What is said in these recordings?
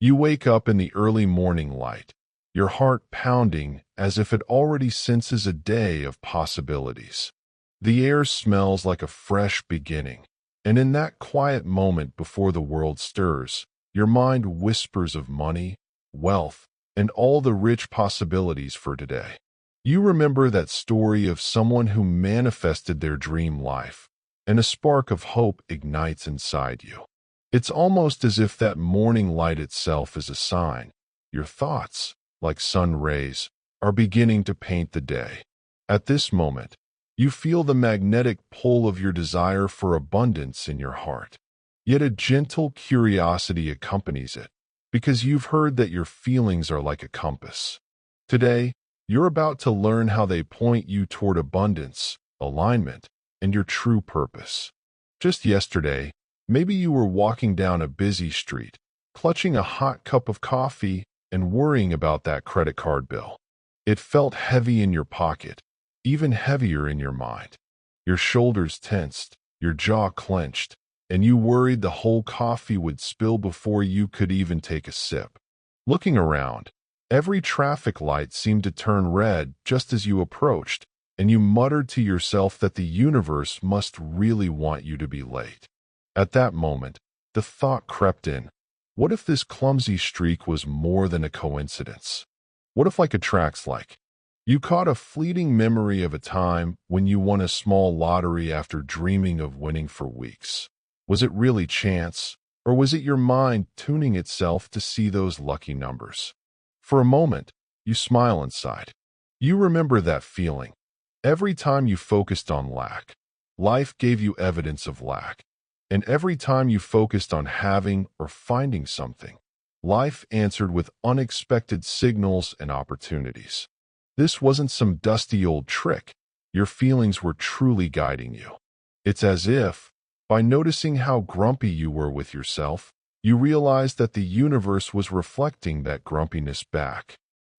You wake up in the early morning light, your heart pounding as if it already senses a day of possibilities. The air smells like a fresh beginning, and in that quiet moment before the world stirs, your mind whispers of money, wealth, and all the rich possibilities for today. You remember that story of someone who manifested their dream life, and a spark of hope ignites inside you. It's almost as if that morning light itself is a sign. Your thoughts, like sun rays, are beginning to paint the day. At this moment, you feel the magnetic pull of your desire for abundance in your heart. Yet a gentle curiosity accompanies it, because you've heard that your feelings are like a compass. Today, you're about to learn how they point you toward abundance, alignment, and your true purpose. Just yesterday, maybe you were walking down a busy street, clutching a hot cup of coffee and worrying about that credit card bill. It felt heavy in your pocket, even heavier in your mind. Your shoulders tensed, your jaw clenched, and you worried the whole coffee would spill before you could even take a sip. Looking around, every traffic light seemed to turn red just as you approached, and you muttered to yourself that the universe must really want you to be late. At that moment, the thought crept in, what if this clumsy streak was more than a coincidence? What if like attracts like? You caught a fleeting memory of a time when you won a small lottery after dreaming of winning for weeks. Was it really chance, or was it your mind tuning itself to see those lucky numbers? For a moment, you smile inside. You remember that feeling. Every time you focused on lack, life gave you evidence of lack. And every time you focused on having or finding something, life answered with unexpected signals and opportunities. This wasn't some dusty old trick. Your feelings were truly guiding you. It's as if, by noticing how grumpy you were with yourself, you realized that the universe was reflecting that grumpiness back.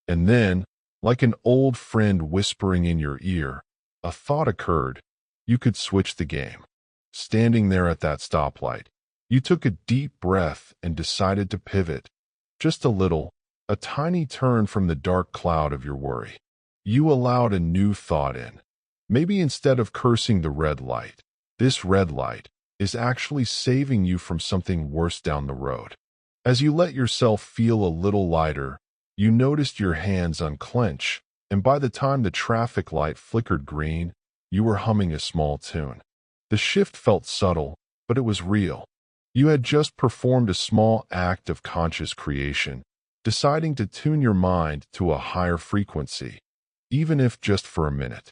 And then, like an old friend whispering in your ear, a thought occurred. You could switch the game. Standing there at that stoplight, you took a deep breath and decided to pivot. Just a little, a tiny turn from the dark cloud of your worry. You allowed a new thought in. Maybe instead of cursing the red light, this red light is actually saving you from something worse down the road. As you let yourself feel a little lighter, you noticed your hands unclench, and by the time the traffic light flickered green, you were humming a small tune. The shift felt subtle, but it was real. You had just performed a small act of conscious creation, deciding to tune your mind to a higher frequency, even if just for a minute.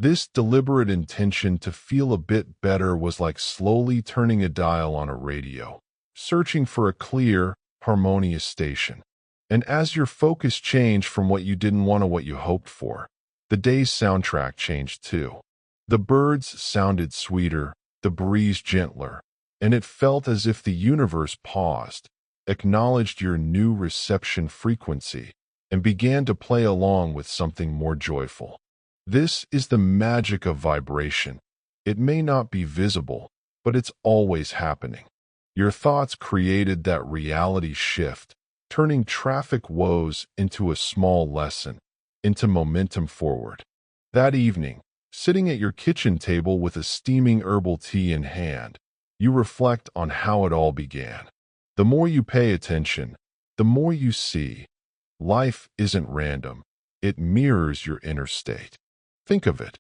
This deliberate intention to feel a bit better was like slowly turning a dial on a radio, searching for a clear, harmonious station. And as your focus changed from what you didn't want to what you hoped for, the day's soundtrack changed too. The birds sounded sweeter, the breeze gentler, and it felt as if the universe paused, acknowledged your new reception frequency, and began to play along with something more joyful. This is the magic of vibration. It may not be visible, but it's always happening. Your thoughts created that reality shift, turning traffic woes into a small lesson, into momentum forward. That evening, sitting at your kitchen table with a steaming herbal tea in hand, you reflect on how it all began. The more you pay attention, the more you see. Life isn't random. It mirrors your inner state. Think of it.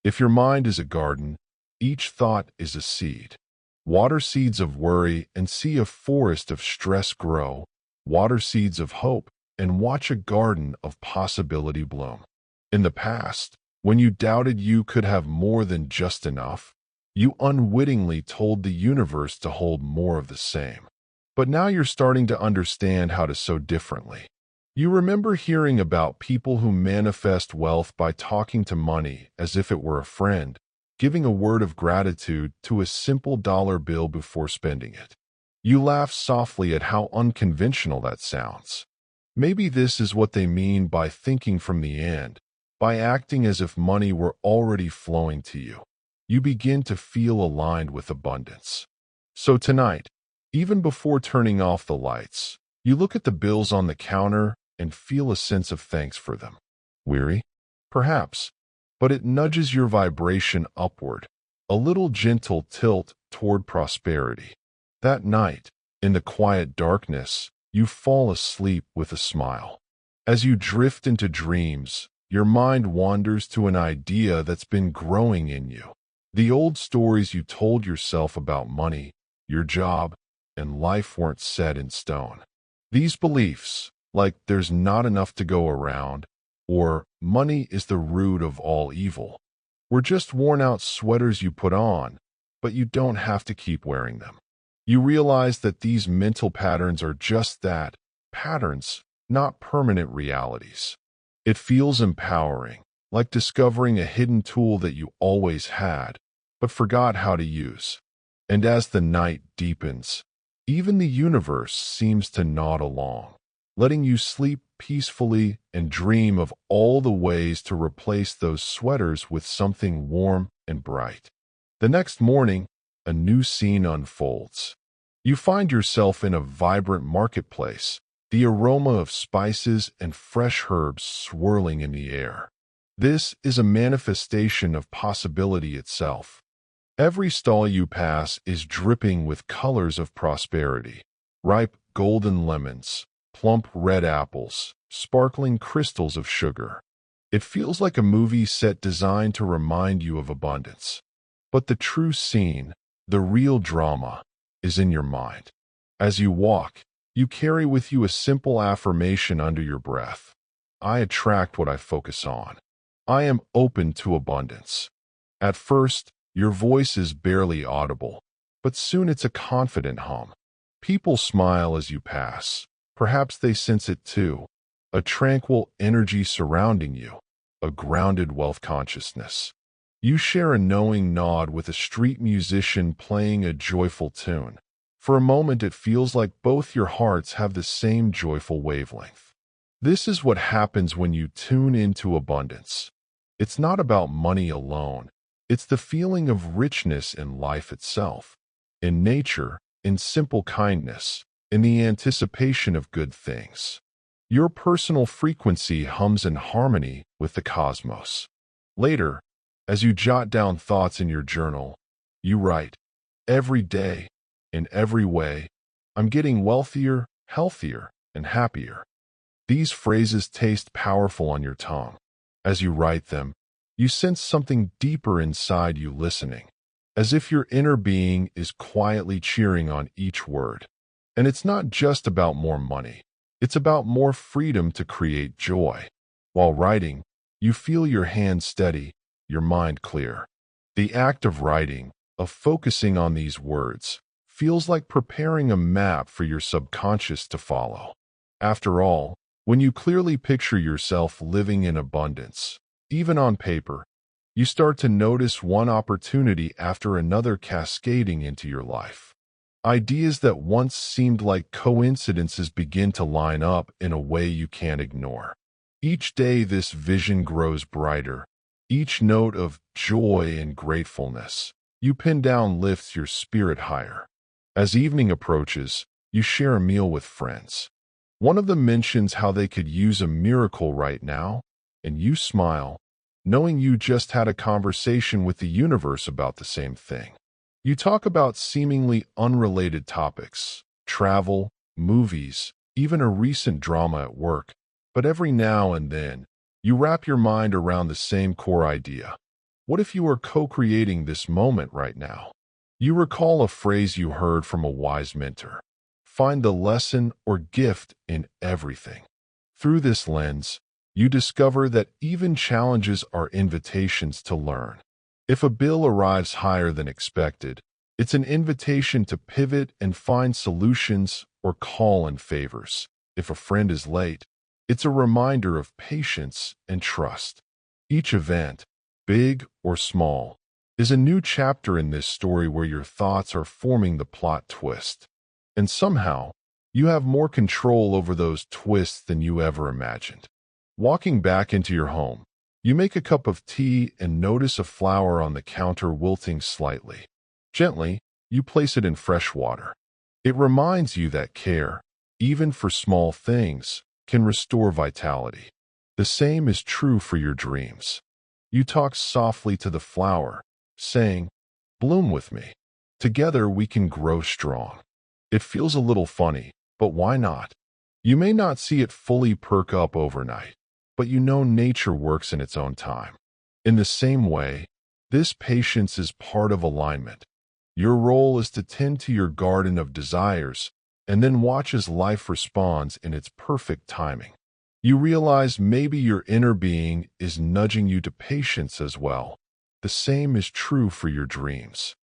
If your mind is a garden, each thought is a seed. Water seeds of worry and see a forest of stress grow. Water seeds of hope and watch a garden of possibility bloom. In the past, when you doubted you could have more than just enough, you unwittingly told the universe to hold more of the same. But now you're starting to understand how to sow differently. You remember hearing about people who manifest wealth by talking to money as if it were a friend, giving a word of gratitude to a simple dollar bill before spending it. You laugh softly at how unconventional that sounds. Maybe this is what they mean by thinking from the end, by acting as if money were already flowing to you. You begin to feel aligned with abundance. So tonight, even before turning off the lights, You look at the bills on the counter and feel a sense of thanks for them. Weary? Perhaps, but it nudges your vibration upward, a little gentle tilt toward prosperity. That night, in the quiet darkness, you fall asleep with a smile. As you drift into dreams, your mind wanders to an idea that's been growing in you. The old stories you told yourself about money, your job, and life weren't set in stone. These beliefs, like there's not enough to go around, or money is the root of all evil, were just worn-out sweaters you put on, but you don't have to keep wearing them. You realize that these mental patterns are just that, patterns, not permanent realities. It feels empowering, like discovering a hidden tool that you always had, but forgot how to use. And as the night deepens, even the universe seems to nod along, letting you sleep peacefully and dream of all the ways to replace those sweaters with something warm and bright. The next morning, a new scene unfolds. You find yourself in a vibrant marketplace, the aroma of spices and fresh herbs swirling in the air. This is a manifestation of possibility itself. Every stall you pass is dripping with colors of prosperity: ripe golden lemons, plump red apples, sparkling crystals of sugar. It feels like a movie set designed to remind you of abundance. But the true scene, the real drama, is in your mind. As you walk, you carry with you a simple affirmation under your breath. I attract what I focus on. I am open to abundance. At first, your voice is barely audible, but soon it's a confident hum. People smile as you pass. Perhaps they sense it too. A tranquil energy surrounding you, a grounded wealth consciousness. You share a knowing nod with a street musician playing a joyful tune. For a moment, it feels like both your hearts have the same joyful wavelength. This is what happens when you tune into abundance. It's not about money alone. It's the feeling of richness in life itself, in nature, in simple kindness, in the anticipation of good things. Your personal frequency hums in harmony with the cosmos. Later, as you jot down thoughts in your journal, you write, "Every day, in every way, I'm getting wealthier, healthier, and happier." These phrases taste powerful on your tongue. As you write them, you sense something deeper inside you listening, as if your inner being is quietly cheering on each word. And it's not just about more money. It's about more freedom to create joy. While writing, you feel your hand steady, your mind clear. The act of writing, of focusing on these words, feels like preparing a map for your subconscious to follow. After all, when you clearly picture yourself living in abundance, even on paper, you start to notice one opportunity after another cascading into your life. Ideas that once seemed like coincidences begin to line up in a way you can't ignore. Each day this vision grows brighter. Each note of joy and gratefulness you pin down lifts your spirit higher. As evening approaches, you share a meal with friends. One of them mentions how they could use a miracle right now, and you smile, knowing you just had a conversation with the universe about the same thing. You talk about seemingly unrelated topics: travel, movies, even a recent drama at work, but every now and then, you wrap your mind around the same core idea. What if you were co-creating this moment right now? You recall a phrase you heard from a wise mentor: find the lesson or gift in everything. Through this lens, you discover that even challenges are invitations to learn. If a bill arrives higher than expected, it's an invitation to pivot and find solutions or call in favors. If a friend is late, it's a reminder of patience and trust. Each event, big or small, is a new chapter in this story where your thoughts are forming the plot twist. And somehow, you have more control over those twists than you ever imagined. Walking back into your home, you make a cup of tea and notice a flower on the counter wilting slightly. Gently, you place it in fresh water. It reminds you that care, even for small things, can restore vitality. The same is true for your dreams. You talk softly to the flower, saying, "Bloom with me. Together we can grow strong." It feels a little funny, but why not? You may not see it fully perk up overnight, but you know nature works in its own time. In the same way, this patience is part of alignment. Your role is to tend to your garden of desires and then watch as life responds in its perfect timing. You realize maybe your inner being is nudging you to patience as well. The same is true for your dreams.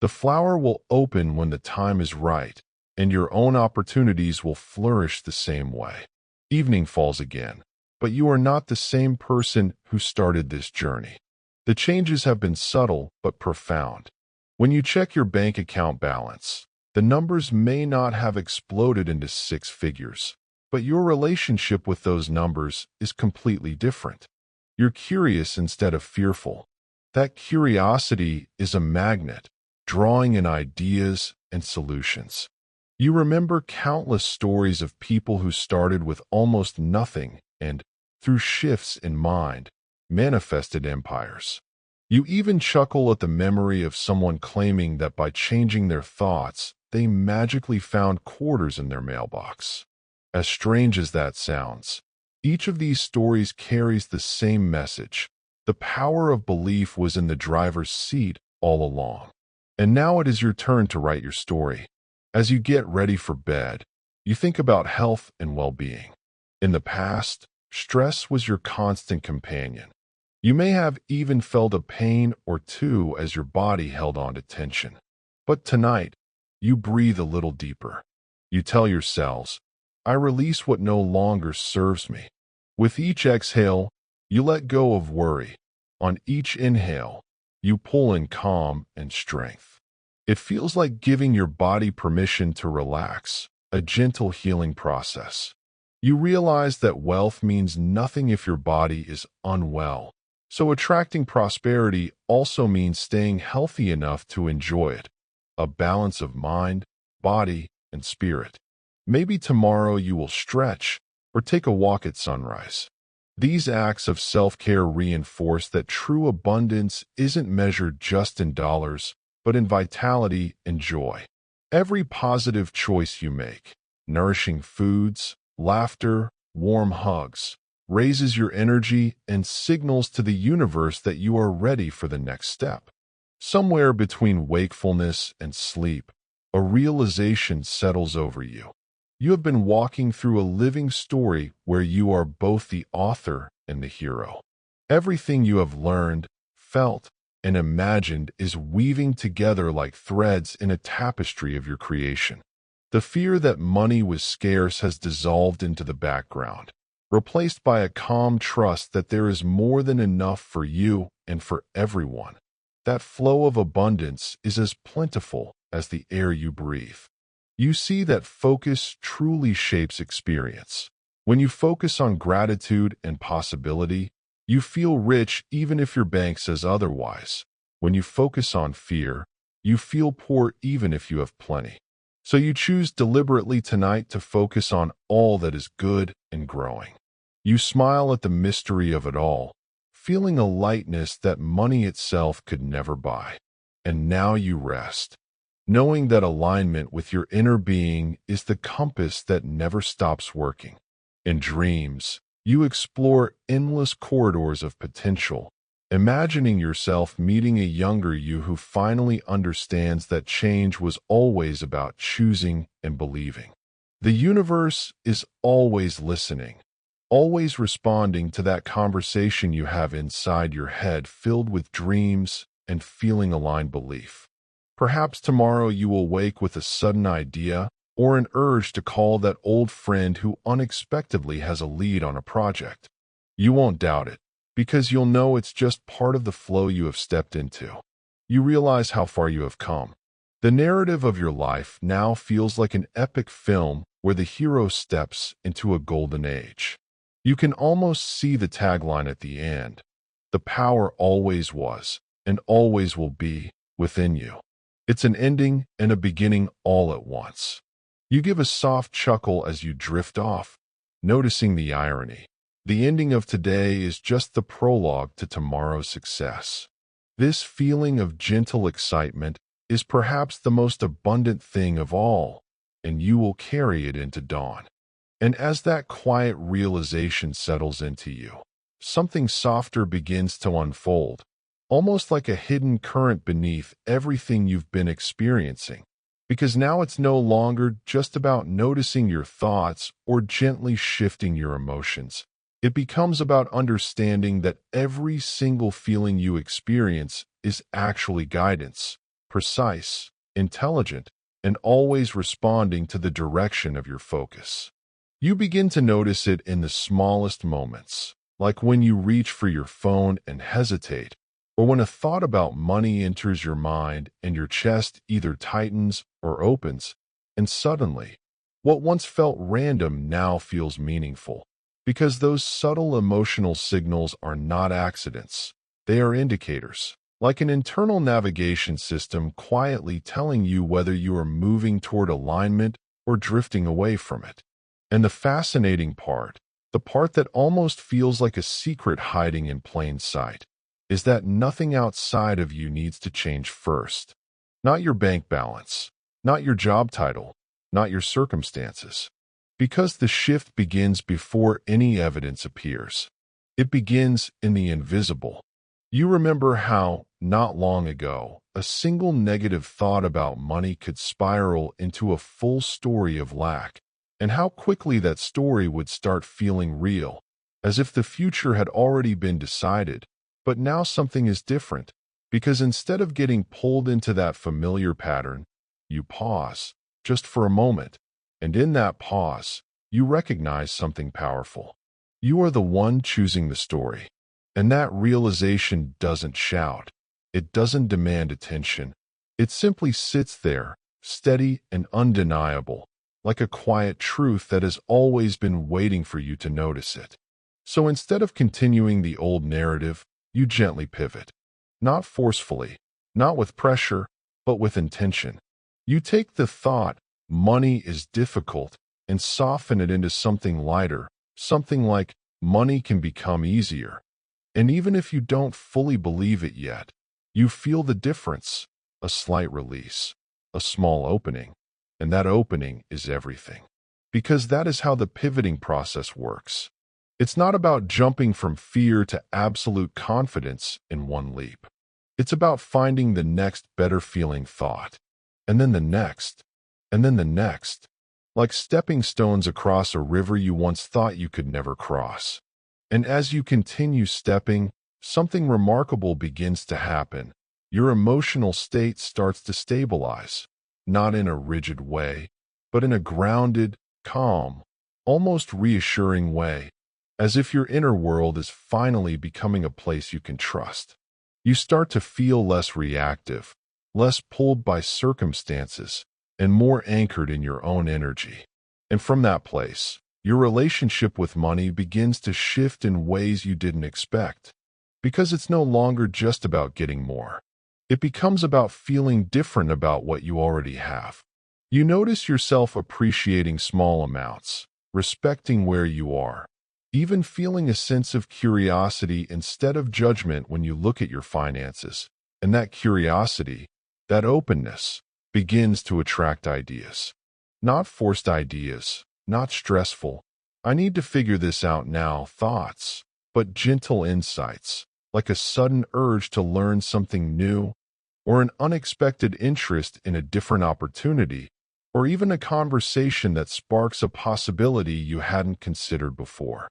The flower will open when the time is right, and your own opportunities will flourish the same way. Evening falls again, but you are not the same person who started this journey. The changes have been subtle but profound. When you check your bank account balance, the numbers may not have exploded into six figures, but your relationship with those numbers is completely different. You're curious instead of fearful. That curiosity is a magnet, drawing in ideas and solutions. You remember countless stories of people who started with almost nothing and, through shifts in mind, manifested empires. You even chuckle at the memory of someone claiming that by changing their thoughts, they magically found quarters in their mailbox. As strange as that sounds, each of these stories carries the same message. The power of belief was in the driver's seat all along. And now it is your turn to write your story. As you get ready for bed, you think about health and well-being. In the past, stress was your constant companion. You may have even felt a pain or two as your body held on to tension. But tonight, you breathe a little deeper. You tell your cells, "I release what no longer serves me." With each exhale, you let go of worry. On each inhale, you pull in calm and strength. It feels like giving your body permission to relax, a gentle healing process. You realize that wealth means nothing if your body is unwell. So attracting prosperity also means staying healthy enough to enjoy it. A balance of mind, body, and spirit. Maybe tomorrow you will stretch or take a walk at sunrise. These acts of self-care reinforce that true abundance isn't measured just in dollars, but in vitality and joy. Every positive choice you make, nourishing foods, laughter, warm hugs, raises your energy and signals to the universe that you are ready for the next step. Somewhere between wakefulness and sleep, a realization settles over you. You have been walking through a living story where you are both the author and the hero. Everything you have learned, felt, and imagined is weaving together like threads in a tapestry of your creation. The fear that money was scarce has dissolved into the background, replaced by a calm trust that there is more than enough for you and for everyone. That flow of abundance is as plentiful as the air you breathe. You see that focus truly shapes experience. When you focus on gratitude and possibility, you feel rich even if your bank says otherwise. When you focus on fear, you feel poor even if you have plenty. So you choose deliberately tonight to focus on all that is good and growing. You smile at the mystery of it all, feeling a lightness that money itself could never buy. And now you rest, knowing that alignment with your inner being is the compass that never stops working. In dreams, you explore endless corridors of potential, imagining yourself meeting a younger you who finally understands that change was always about choosing and believing. The universe is always listening, always responding to that conversation you have inside your head filled with dreams and feeling-aligned belief. Perhaps tomorrow you will wake with a sudden idea or an urge to call that old friend who unexpectedly has a lead on a project. You won't doubt it, because you'll know it's just part of the flow you have stepped into. You realize how far you have come. The narrative of your life now feels like an epic film where the hero steps into a golden age. You can almost see the tagline at the end. The power always was, and always will be, within you. It's an ending and a beginning all at once. You give a soft chuckle as you drift off, noticing the irony. The ending of today is just the prologue to tomorrow's success. This feeling of gentle excitement is perhaps the most abundant thing of all, and you will carry it into dawn. And as that quiet realization settles into you, something softer begins to unfold, almost like a hidden current beneath everything you've been experiencing. Because now it's no longer just about noticing your thoughts or gently shifting your emotions. It becomes about understanding that every single feeling you experience is actually guidance, precise, intelligent, and always responding to the direction of your focus. You begin to notice it in the smallest moments, like when you reach for your phone and hesitate, or when a thought about money enters your mind and your chest either tightens or opens, and suddenly, what once felt random now feels meaningful. Because those subtle emotional signals are not accidents, they are indicators, like an internal navigation system quietly telling you whether you are moving toward alignment or drifting away from it. And the fascinating part, the part that almost feels like a secret hiding in plain sight, is that nothing outside of you needs to change first. Not your bank balance, not your job title, not your circumstances. Because the shift begins before any evidence appears. It begins in the invisible. You remember how, not long ago, a single negative thought about money could spiral into a full story of lack, and how quickly that story would start feeling real, as if the future had already been decided. But now something is different, because instead of getting pulled into that familiar pattern, you pause, just for a moment, and in that pause, you recognize something powerful. You are the one choosing the story, and that realization doesn't shout. It doesn't demand attention. It simply sits there, steady and undeniable, like a quiet truth that has always been waiting for you to notice it. So instead of continuing the old narrative, you gently pivot. Not forcefully, not with pressure, but with intention. You take the thought, money is difficult, and soften it into something lighter, something like, money can become easier. And even if you don't fully believe it yet, you feel the difference, a slight release, a small opening, and that opening is everything. Because that is how the pivoting process works. It's not about jumping from fear to absolute confidence in one leap. It's about finding the next better feeling thought, and then the next, and then the next, like stepping stones across a river you once thought you could never cross. And as you continue stepping, something remarkable begins to happen. Your emotional state starts to stabilize, not in a rigid way, but in a grounded, calm, almost reassuring way, as if your inner world is finally becoming a place you can trust. You start to feel less reactive, less pulled by circumstances, and more anchored in your own energy. And from that place, your relationship with money begins to shift in ways you didn't expect. Because it's no longer just about getting more. It becomes about feeling different about what you already have. You notice yourself appreciating small amounts, respecting where you are, even feeling a sense of curiosity instead of judgment when you look at your finances. And that curiosity, that openness, begins to attract ideas. Not forced ideas, not stressful, I need to figure this out now thoughts, but gentle insights, like a sudden urge to learn something new, or an unexpected interest in a different opportunity, or even a conversation that sparks a possibility you hadn't considered before.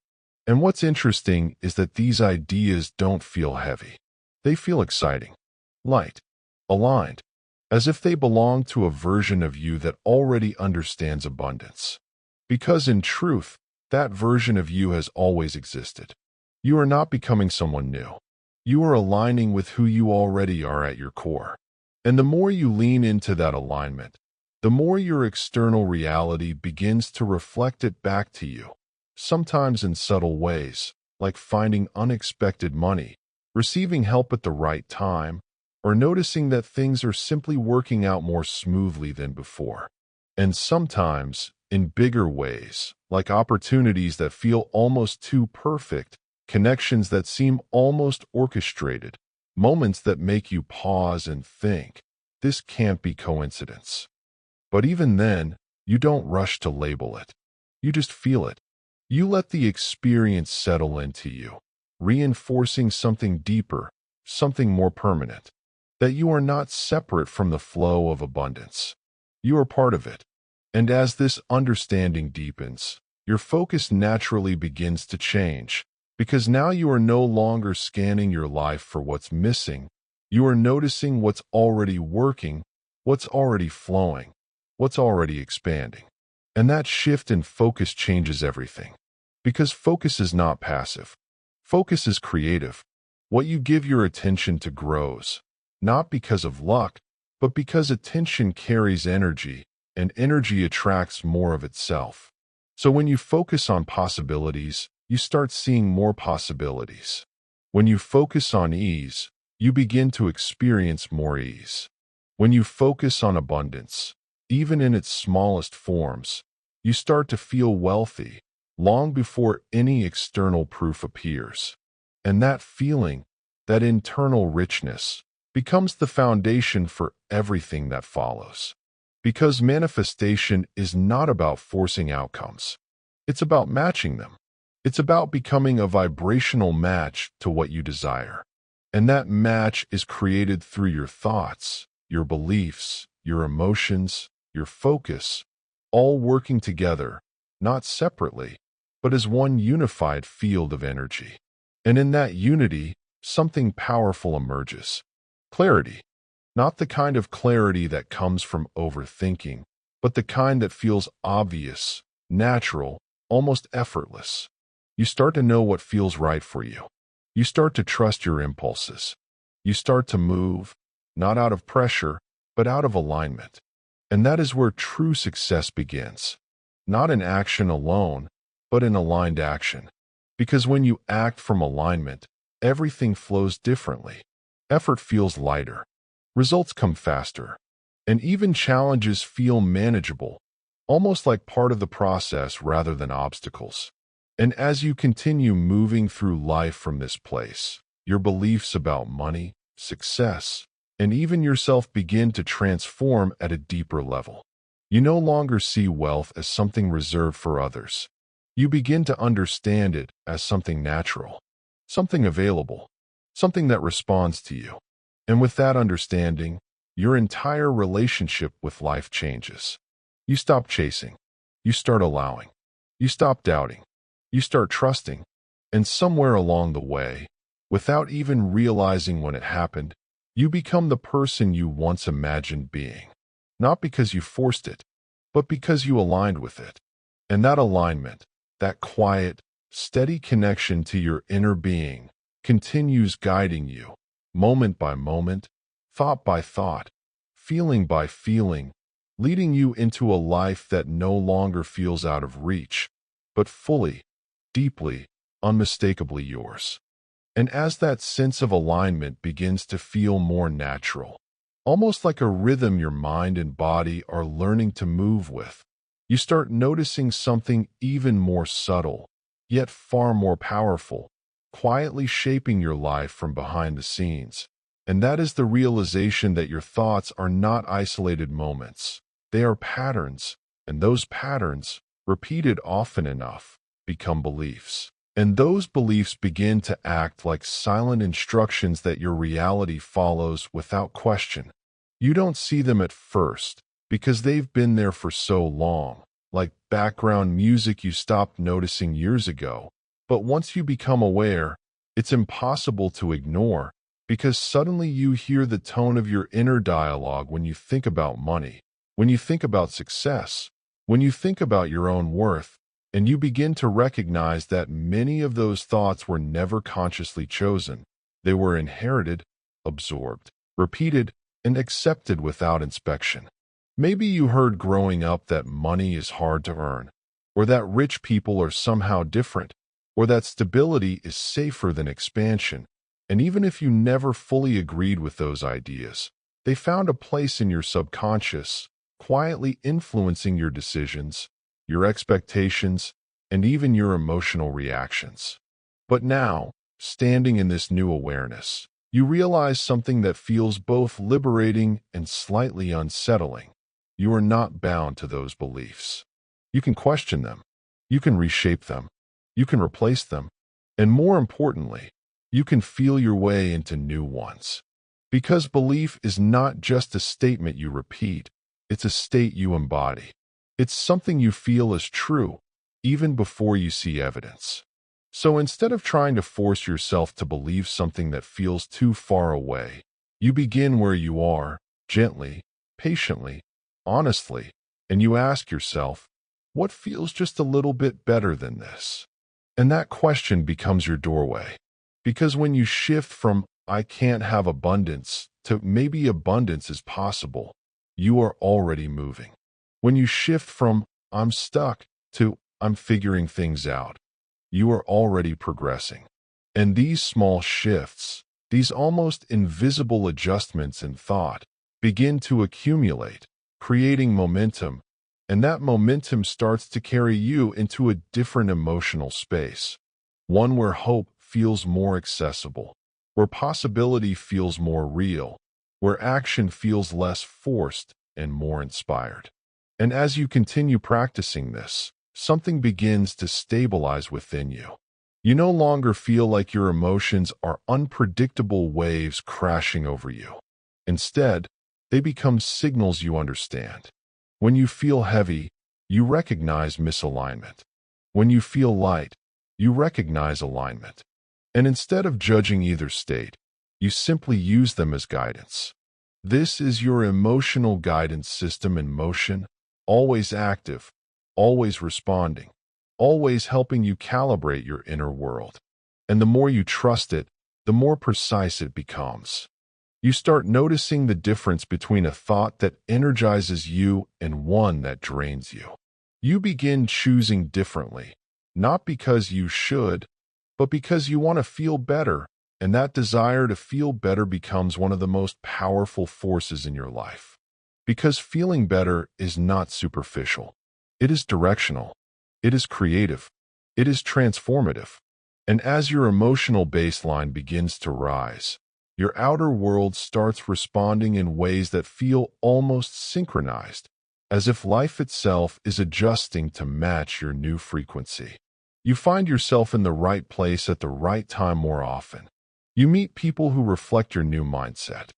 And what's interesting is that these ideas don't feel heavy. They feel exciting, light, aligned, as if they belong to a version of you that already understands abundance. Because in truth, that version of you has always existed. You are not becoming someone new. You are aligning with who you already are at your core. And the more you lean into that alignment, the more your external reality begins to reflect it back to you, sometimes in subtle ways, like finding unexpected money, receiving help at the right time, or noticing that things are simply working out more smoothly than before. And sometimes, in bigger ways, like opportunities that feel almost too perfect, connections that seem almost orchestrated, moments that make you pause and think, this can't be coincidence. But even then, you don't rush to label it. You just feel it. You let the experience settle into you, reinforcing something deeper, something more permanent, that you are not separate from the flow of abundance. You are part of it. And as this understanding deepens, your focus naturally begins to change, because now you are no longer scanning your life for what's missing. You are noticing what's already working, what's already flowing, what's already expanding. And that shift in focus changes everything. Because focus is not passive. Focus is creative. What you give your attention to grows, not because of luck, but because attention carries energy, and energy attracts more of itself. So when you focus on possibilities, you start seeing more possibilities. When you focus on ease, you begin to experience more ease. When you focus on abundance, even in its smallest forms, you start to feel wealthy long before any external proof appears. And that feeling, that internal richness, becomes the foundation for everything that follows. Because manifestation is not about forcing outcomes. It's about matching them. It's about becoming a vibrational match to what you desire. And that match is created through your thoughts, your beliefs, your emotions, your focus, all working together, not separately, but as one unified field of energy. And in that unity, something powerful emerges. Clarity. Not the kind of clarity that comes from overthinking, but the kind that feels obvious, natural, almost effortless. You start to know what feels right for you. You start to trust your impulses. You start to move, not out of pressure, but out of alignment. And that is where true success begins. Not in action alone, but in aligned action. Because when you act from alignment, everything flows differently. Effort feels lighter. Results come faster. And even challenges feel manageable, almost like part of the process rather than obstacles. And as you continue moving through life from this place, your beliefs about money, success, and even yourself begin to transform at a deeper level. You no longer see wealth as something reserved for others. You begin to understand it as something natural, something available, something that responds to you. And with that understanding, your entire relationship with life changes. You stop chasing. You start allowing. You stop doubting. You start trusting. And somewhere along the way, without even realizing when it happened, you become the person you once imagined being. Not because you forced it, but because you aligned with it. And that alignment, that quiet, steady connection to your inner being, continues guiding you, moment by moment, thought by thought, feeling by feeling, leading you into a life that no longer feels out of reach, but fully, deeply, unmistakably yours. And as that sense of alignment begins to feel more natural, almost like a rhythm your mind and body are learning to move with, you start noticing something even more subtle, yet far more powerful, quietly shaping your life from behind the scenes. And that is the realization that your thoughts are not isolated moments. They are patterns, and those patterns, repeated often enough, become beliefs. And those beliefs begin to act like silent instructions that your reality follows without question. You don't see them at first, because they've been there for so long, like background music you stopped noticing years ago. But once you become aware, it's impossible to ignore, because suddenly you hear the tone of your inner dialogue when you think about money, when you think about success, when you think about your own worth, and you begin to recognize that many of those thoughts were never consciously chosen. They were inherited, absorbed, repeated, and accepted without inspection. Maybe you heard growing up that money is hard to earn, or that rich people are somehow different, or that stability is safer than expansion. And even if you never fully agreed with those ideas, they found a place in your subconscious, quietly influencing your decisions, your expectations, and even your emotional reactions. But now, standing in this new awareness, you realize something that feels both liberating and slightly unsettling. You are not bound to those beliefs. You can question them. You can reshape them. You can replace them. And more importantly, you can feel your way into new ones. Because belief is not just a statement you repeat, it's a state you embody. It's something you feel is true, even before you see evidence. So instead of trying to force yourself to believe something that feels too far away, you begin where you are, gently, patiently, honestly, and you ask yourself, what feels just a little bit better than this? And that question becomes your doorway. Because when you shift from, I can't have abundance, to maybe abundance is possible, you are already moving. When you shift from, I'm stuck, to, I'm figuring things out, you are already progressing. And these small shifts, these almost invisible adjustments in thought, begin to accumulate, creating momentum, and that momentum starts to carry you into a different emotional space, one where hope feels more accessible, where possibility feels more real, where action feels less forced and more inspired. And as you continue practicing this, something begins to stabilize within you. You no longer feel like your emotions are unpredictable waves crashing over you. Instead, they become signals you understand. When you feel heavy, you recognize misalignment. When you feel light, you recognize alignment. And instead of judging either state, you simply use them as guidance. This is your emotional guidance system in motion, always active, always responding, always helping you calibrate your inner world. And the more you trust it, the more precise it becomes. You start noticing the difference between a thought that energizes you and one that drains you. You begin choosing differently, not because you should, but because you want to feel better, and that desire to feel better becomes one of the most powerful forces in your life. Because feeling better is not superficial. It is directional. It is creative. It is transformative. And as your emotional baseline begins to rise, your outer world starts responding in ways that feel almost synchronized, as if life itself is adjusting to match your new frequency. You find yourself in the right place at the right time more often. You meet people who reflect your new mindset.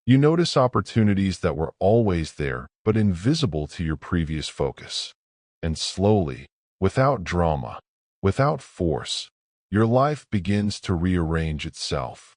You notice opportunities that were always there but invisible to your previous focus. And slowly, without drama, without force, your life begins to rearrange itself.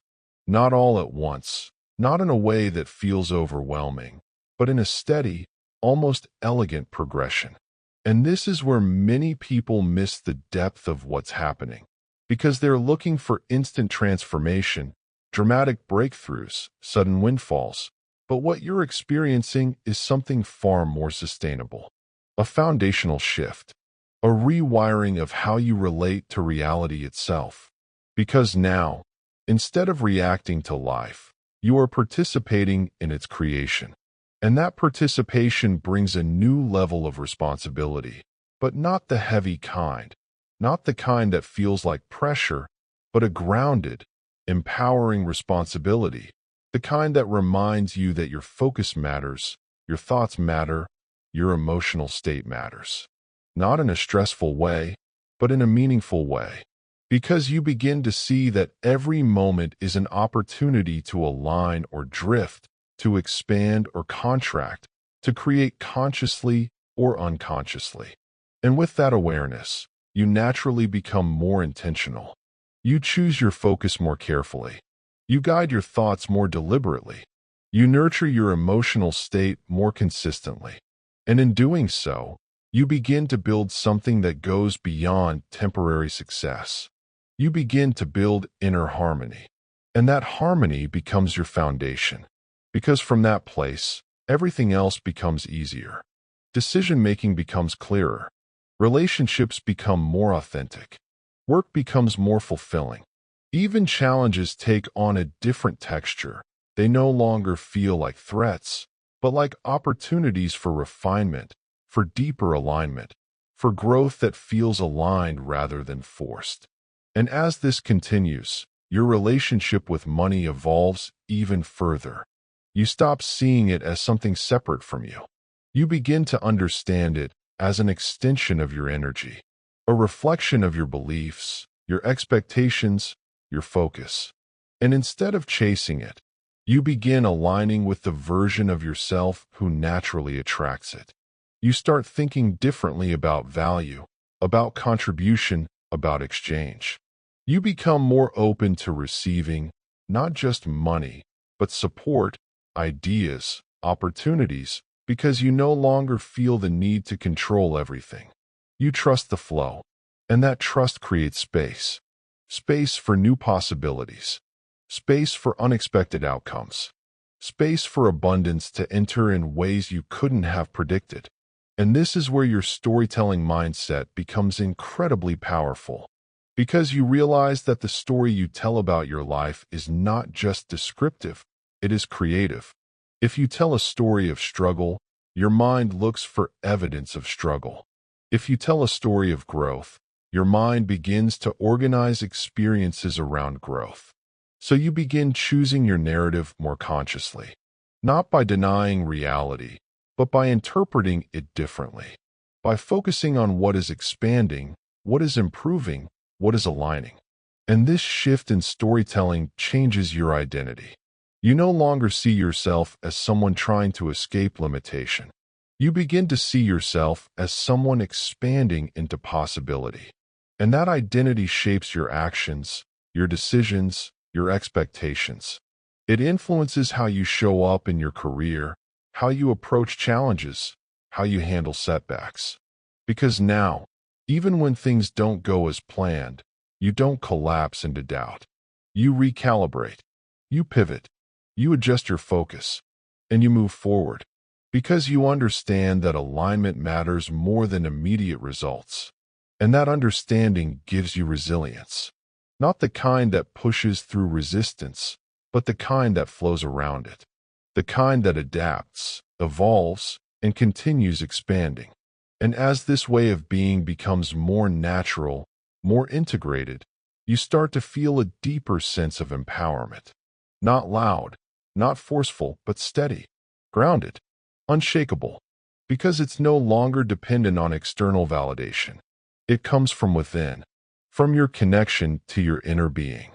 Not all at once, not in a way that feels overwhelming, but in a steady, almost elegant progression. And this is where many people miss the depth of what's happening, because they're looking for instant transformation, dramatic breakthroughs, sudden windfalls. But what you're experiencing is something far more sustainable. A foundational shift, a rewiring of how you relate to reality itself. Because now, instead of reacting to life, you are participating in its creation. And that participation brings a new level of responsibility, but not the heavy kind, not the kind that feels like pressure, but a grounded, empowering responsibility, the kind that reminds you that your focus matters, your thoughts matter, your emotional state matters. Not in a stressful way, but in a meaningful way. Because you begin to see that every moment is an opportunity to align or drift, to expand or contract, to create consciously or unconsciously. And with that awareness, you naturally become more intentional. You choose your focus more carefully. You guide your thoughts more deliberately. You nurture your emotional state more consistently. And in doing so, you begin to build something that goes beyond temporary success. You begin to build inner harmony. And that harmony becomes your foundation. Because from that place, everything else becomes easier. Decision-making becomes clearer. Relationships become more authentic. Work becomes more fulfilling. Even challenges take on a different texture. They no longer feel like threats. but like opportunities for refinement, for deeper alignment, for growth that feels aligned rather than forced. And as this continues, your relationship with money evolves even further. You stop seeing it as something separate from you. You begin to understand it as an extension of your energy, a reflection of your beliefs, your expectations, your focus. And instead of chasing it, you begin aligning with the version of yourself who naturally attracts it. You start thinking differently about value, about contribution, about exchange. You become more open to receiving not just money, but support, ideas, opportunities, because you no longer feel the need to control everything. You trust the flow, and that trust creates space. Space for new possibilities. Space for unexpected outcomes. Space for abundance to enter in ways you couldn't have predicted. And this is where your storytelling mindset becomes incredibly powerful. Because you realize that the story you tell about your life is not just descriptive, it is creative. If you tell a story of struggle, your mind looks for evidence of struggle. If you tell a story of growth, your mind begins to organize experiences around growth. So you begin choosing your narrative more consciously, not by denying reality, but by interpreting it differently, by focusing on what is expanding, what is improving, what is aligning. And this shift in storytelling changes your identity. You no longer see yourself as someone trying to escape limitation. You begin to see yourself as someone expanding into possibility. And that identity shapes your actions, your decisions, your expectations. It influences how you show up in your career, how you approach challenges, how you handle setbacks. Because now, even when things don't go as planned, you don't collapse into doubt. You recalibrate, you pivot, you adjust your focus, and you move forward. Because you understand that alignment matters more than immediate results. And that understanding gives you resilience. Not the kind that pushes through resistance, but the kind that flows around it. The kind that adapts, evolves, and continues expanding. And as this way of being becomes more natural, more integrated, you start to feel a deeper sense of empowerment. Not loud, not forceful, but steady, grounded, unshakable. Because it's no longer dependent on external validation. It comes from within. From your connection to your inner being,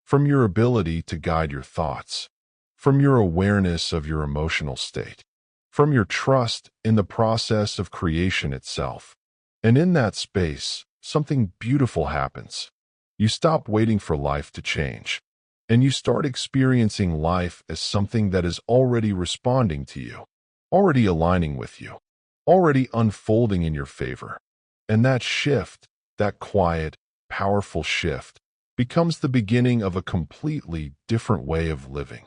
from your ability to guide your thoughts, from your awareness of your emotional state, from your trust in the process of creation itself. And in that space, something beautiful happens. You stop waiting for life to change, and you start experiencing life as something that is already responding to you, already aligning with you, already unfolding in your favor. And that shift, that quiet, powerful shift, becomes the beginning of a completely different way of living.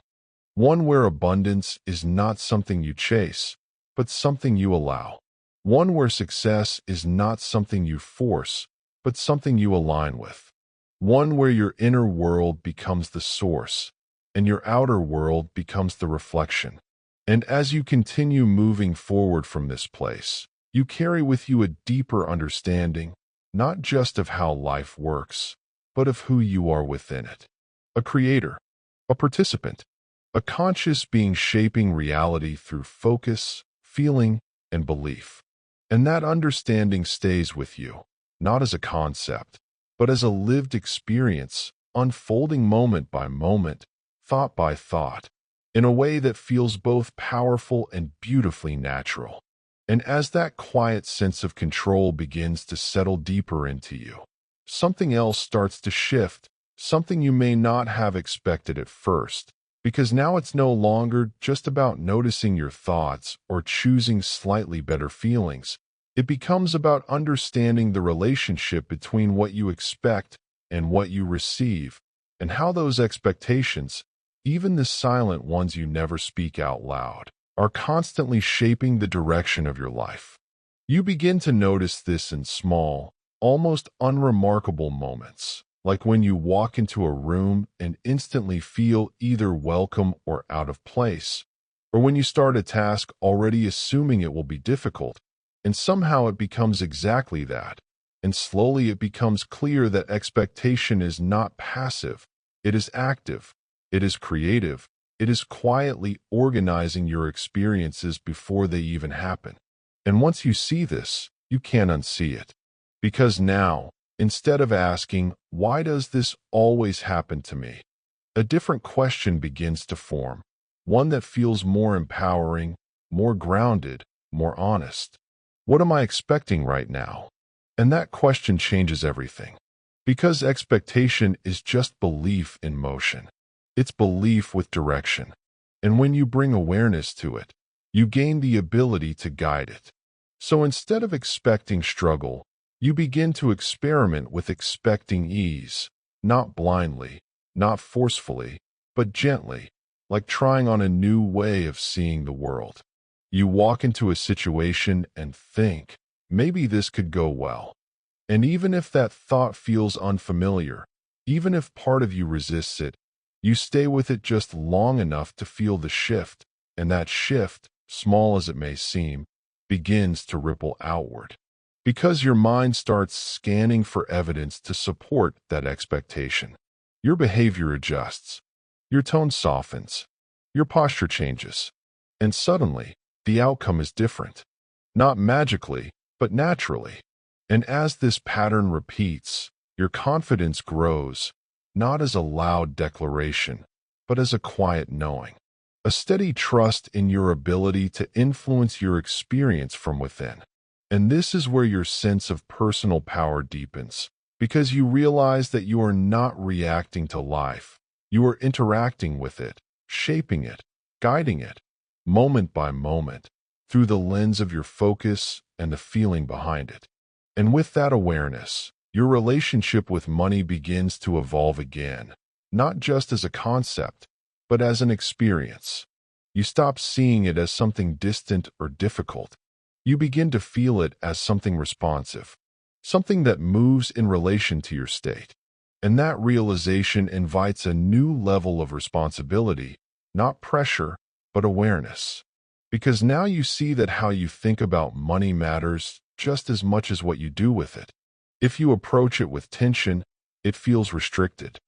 One where abundance is not something you chase, but something you allow. One where success is not something you force, but something you align with. One where your inner world becomes the source, and your outer world becomes the reflection. And as you continue moving forward from this place, you carry with you a deeper understanding, not just of how life works, but of who you are within it. A creator, a participant, a conscious being shaping reality through focus, feeling, and belief. And that understanding stays with you, not as a concept, but as a lived experience, unfolding moment by moment, thought by thought, in a way that feels both powerful and beautifully natural. And as that quiet sense of control begins to settle deeper into you, something else starts to shift, something you may not have expected at first, because now it's no longer just about noticing your thoughts or choosing slightly better feelings. It becomes about understanding the relationship between what you expect and what you receive, and how those expectations, even the silent ones you never speak out loud, are constantly shaping the direction of your life. You begin to notice this in small, almost unremarkable moments, like when you walk into a room and instantly feel either welcome or out of place, or when you start a task already assuming it will be difficult, and somehow it becomes exactly that. And slowly it becomes clear that expectation is not passive, it is active, it is creative, it is quietly organizing your experiences before they even happen. And once you see this, you can't unsee it. Because now, instead of asking, "Why does this always happen to me?" a different question begins to form, one that feels more empowering, more grounded, more honest. What am I expecting right now? And that question changes everything. Because expectation is just belief in motion. It's belief with direction. And when you bring awareness to it, you gain the ability to guide it. So instead of expecting struggle, you begin to experiment with expecting ease, not blindly, not forcefully, but gently, like trying on a new way of seeing the world. You walk into a situation and think, maybe this could go well. And even if that thought feels unfamiliar, even if part of you resists it, you stay with it just long enough to feel the shift, and that shift, small as it may seem, begins to ripple outward. Because your mind starts scanning for evidence to support that expectation. Your behavior adjusts, your tone softens, your posture changes, and suddenly, the outcome is different. Not magically, but naturally. And as this pattern repeats, your confidence grows, not as a loud declaration, but as a quiet knowing. A steady trust in your ability to influence your experience from within. And this is where your sense of personal power deepens, because you realize that you are not reacting to life. You are interacting with it, shaping it, guiding it, moment by moment, through the lens of your focus and the feeling behind it. And with that awareness, your relationship with money begins to evolve again, not just as a concept, but as an experience. You stop seeing it as something distant or difficult. You begin to feel it as something responsive, something that moves in relation to your state. And that realization invites a new level of responsibility, not pressure, but awareness. Because now you see that how you think about money matters just as much as what you do with it. If you approach it with tension, it feels restricted.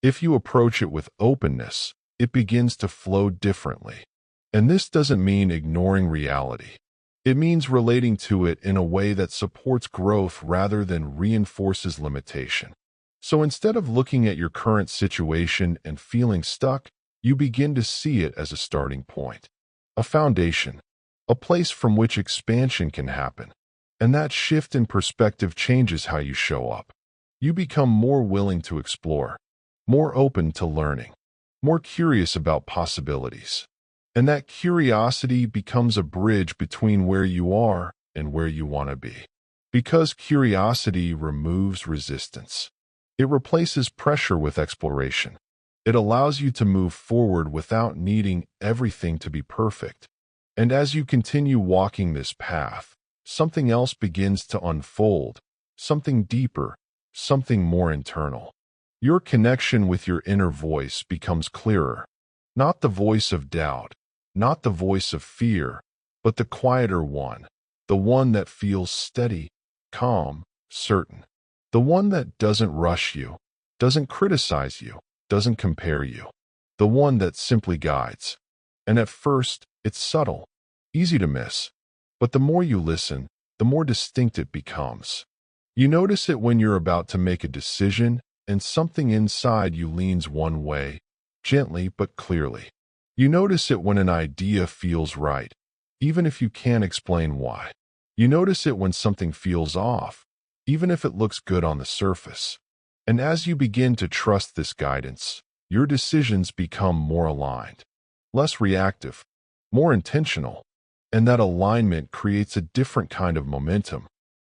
If you approach it with openness, it begins to flow differently. And this doesn't mean ignoring reality. It means relating to it in a way that supports growth rather than reinforces limitation. So instead of looking at your current situation and feeling stuck, you begin to see it as a starting point, a foundation, a place from which expansion can happen. And that shift in perspective changes how you show up. You become more willing to explore, more open to learning, more curious about possibilities. And that curiosity becomes a bridge between where you are and where you want to be. Because curiosity removes resistance. It replaces pressure with exploration. It allows you to move forward without needing everything to be perfect. And as you continue walking this path, something else begins to unfold, something deeper, something more internal. Your connection with your inner voice becomes clearer, not the voice of doubt, not the voice of fear, but the quieter one, the one that feels steady, calm, certain, the one that doesn't rush you, doesn't criticize you, doesn't compare you, the one that simply guides. And at first, it's subtle, easy to miss. But the more you listen, the more distinct it becomes. You notice it when you're about to make a decision and something inside you leans one way, gently but clearly. You notice it when an idea feels right, even if you can't explain why. You notice it when something feels off, even if it looks good on the surface. And as you begin to trust this guidance, your decisions become more aligned, less reactive, more intentional. And that alignment creates a different kind of momentum,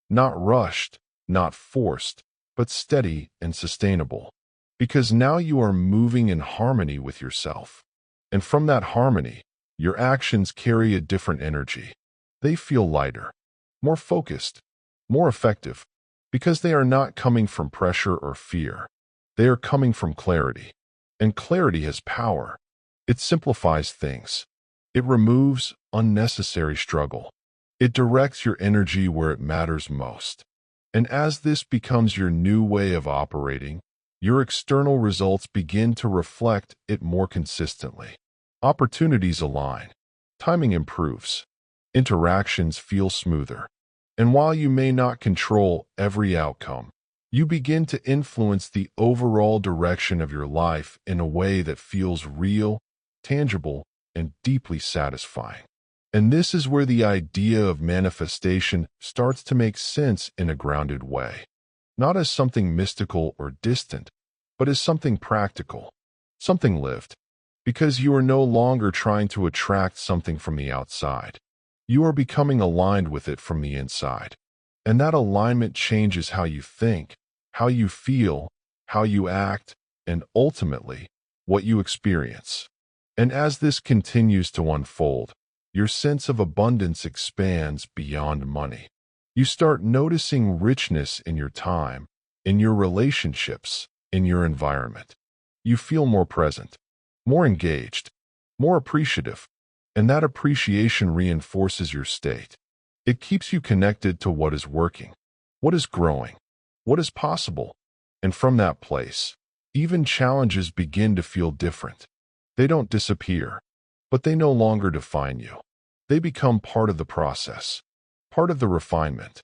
not rushed, not forced, but steady and sustainable. Because now you are moving in harmony with yourself. And from that harmony, your actions carry a different energy. They feel lighter, more focused, more effective, because they are not coming from pressure or fear. They are coming from clarity. And clarity has power. It simplifies things. It removes unnecessary struggle. It directs your energy where it matters most. And as this becomes your new way of operating, your external results begin to reflect it more consistently. Opportunities align. Timing improves. Interactions feel smoother. And while you may not control every outcome, you begin to influence the overall direction of your life in a way that feels real, tangible, and deeply satisfying. And this is where the idea of manifestation starts to make sense in a grounded way. Not as something mystical or distant, but as something practical, something lived. Because you are no longer trying to attract something from the outside. You are becoming aligned with it from the inside. And that alignment changes how you think, how you feel, how you act, and ultimately, what you experience. And as this continues to unfold, your sense of abundance expands beyond money. You start noticing richness in your time, in your relationships, in your environment. You feel more present, more engaged, more appreciative, and that appreciation reinforces your state. It keeps you connected to what is working, what is growing, what is possible. And from that place, even challenges begin to feel different. They don't disappear, but they no longer define you. They become part of the process, part of the refinement,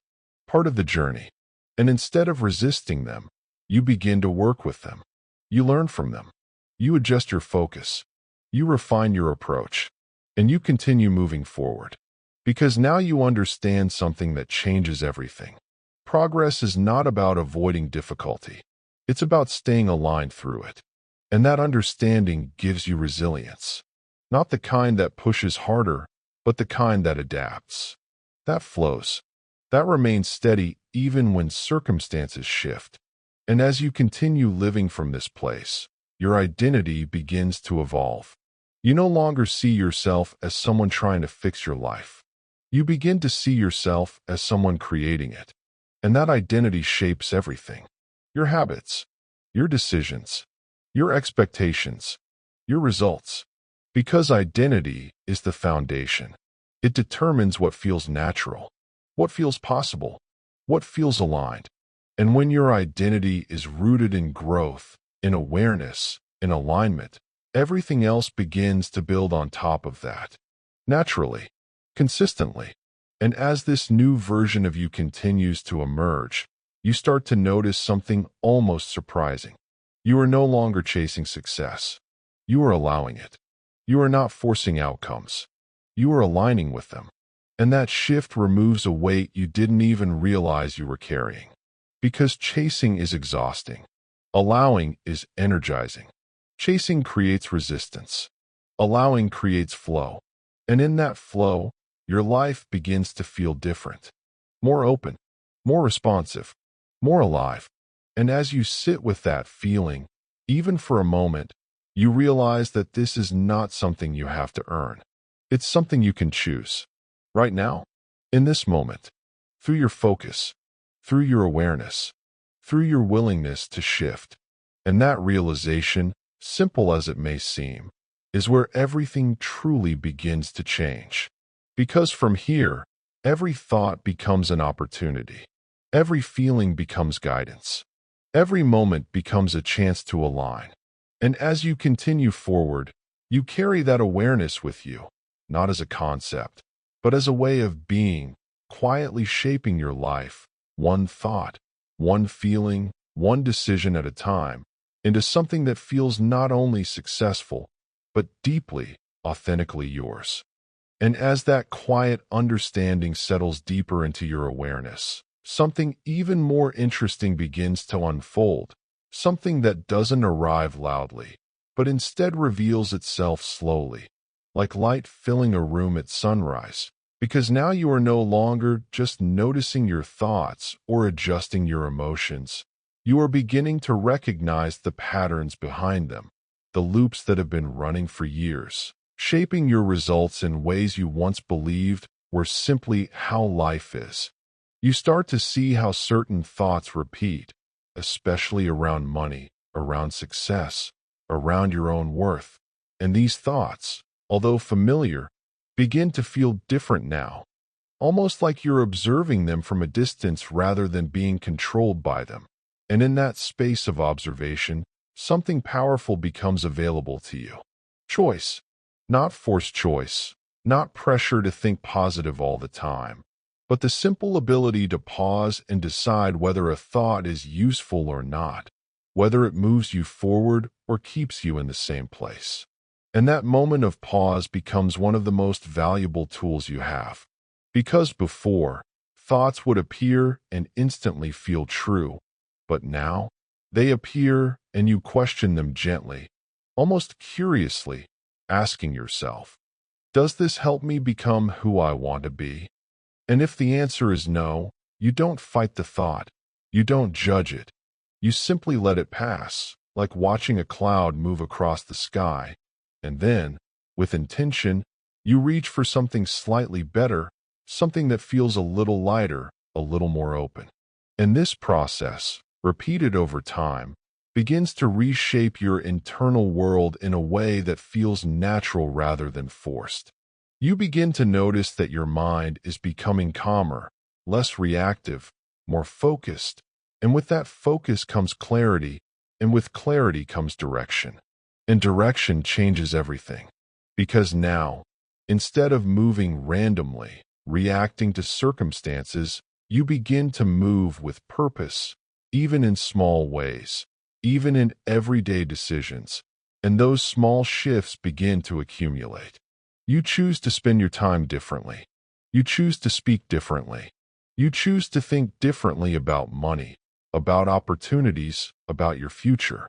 part of the journey. And instead of resisting them, you begin to work with them. You learn from them. You adjust your focus. You refine your approach. And you continue moving forward. Because now you understand something that changes everything. Progress is not about avoiding difficulty. It's about staying aligned through it. And that understanding gives you resilience. Not the kind that pushes harder, but the kind that adapts. That flows. That remains steady even when circumstances shift. And as you continue living from this place, your identity begins to evolve. You no longer see yourself as someone trying to fix your life. You begin to see yourself as someone creating it. And that identity shapes everything. Your habits, your decisions, your expectations, your results. Because identity is the foundation. It determines what feels natural, what feels possible, what feels aligned. And when your identity is rooted in growth, in awareness, in alignment, everything else begins to build on top of that. Naturally, consistently. And as this new version of you continues to emerge, you start to notice something almost surprising. You are no longer chasing success. You are allowing it. You are not forcing outcomes. You are aligning with them. And that shift removes a weight you didn't even realize you were carrying. Because chasing is exhausting. Allowing is energizing. Chasing creates resistance. Allowing creates flow. And in that flow, your life begins to feel different. More open, more responsive, more alive. And as you sit with that feeling, even for a moment, you realize that this is not something you have to earn. It's something you can choose. Right now, in this moment, through your focus, through your awareness, through your willingness to shift. And that realization, simple as it may seem, is where everything truly begins to change. Because from here, every thought becomes an opportunity. Every feeling becomes guidance. Every moment becomes a chance to align. And as you continue forward, you carry that awareness with you, not as a concept, but as a way of being, quietly shaping your life, one thought, one feeling, one decision at a time, into something that feels not only successful, but deeply, authentically yours. And as that quiet understanding settles deeper into your awareness, something even more interesting begins to unfold, something that doesn't arrive loudly, but instead reveals itself slowly, like light filling a room at sunrise. Because now you are no longer just noticing your thoughts or adjusting your emotions. You are beginning to recognize the patterns behind them, the loops that have been running for years, shaping your results in ways you once believed were simply how life is. You start to see how certain thoughts repeat, especially around money, around success, around your own worth. And these thoughts, although familiar, begin to feel different now, almost like you're observing them from a distance rather than being controlled by them. And in that space of observation, something powerful becomes available to you. Choice. Not forced choice, not pressure to think positive all the time, but the simple ability to pause and decide whether a thought is useful or not, whether it moves you forward or keeps you in the same place. And that moment of pause becomes one of the most valuable tools you have. Because before, thoughts would appear and instantly feel true, but now, they appear and you question them gently, almost curiously, asking yourself, does this help me become who I want to be? And if the answer is no, you don't fight the thought. You don't judge it. You simply let it pass, like watching a cloud move across the sky. And then, with intention, you reach for something slightly better, something that feels a little lighter, a little more open. And this process, repeated over time, begins to reshape your internal world in a way that feels natural rather than forced. You begin to notice that your mind is becoming calmer, less reactive, more focused, and with that focus comes clarity, and with clarity comes direction. And direction changes everything, because now, instead of moving randomly, reacting to circumstances, you begin to move with purpose, even in small ways, even in everyday decisions, and those small shifts begin to accumulate. You choose to spend your time differently. You choose to speak differently. You choose to think differently about money, about opportunities, about your future.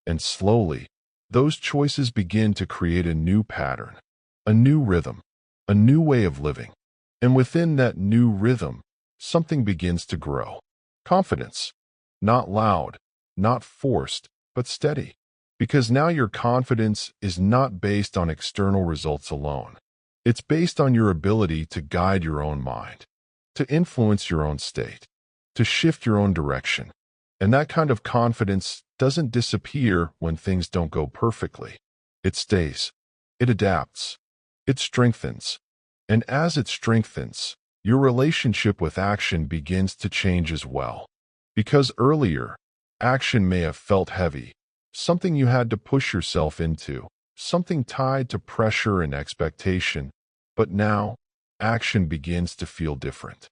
And slowly, those choices begin to create a new pattern, a new rhythm, a new way of living. And within that new rhythm, something begins to grow. Confidence. Not loud, not forced, but steady. Because now your confidence is not based on external results alone. It's based on your ability to guide your own mind, to influence your own state, to shift your own direction. And that kind of confidence doesn't disappear when things don't go perfectly. It stays. It adapts. It strengthens. And as it strengthens, your relationship with action begins to change as well. Because earlier, action may have felt heavy, something you had to push yourself into, something tied to pressure and expectation. But now, action begins to feel different.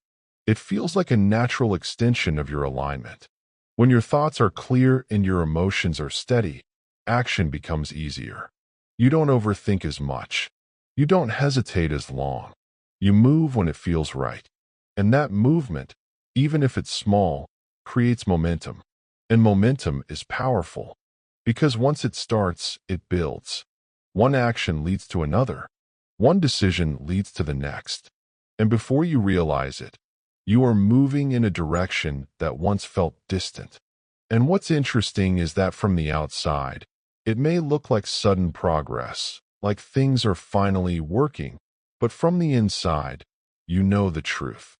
It feels like a natural extension of your alignment. When your thoughts are clear and your emotions are steady, action becomes easier. You don't overthink as much. You don't hesitate as long. You move when it feels right. And that movement, even if it's small, creates momentum. And momentum is powerful. Because once it starts, it builds. One action leads to another. One decision leads to the next. And before you realize it, you are moving in a direction that once felt distant. And what's interesting is that from the outside, it may look like sudden progress, like things are finally working, but from the inside, you know the truth.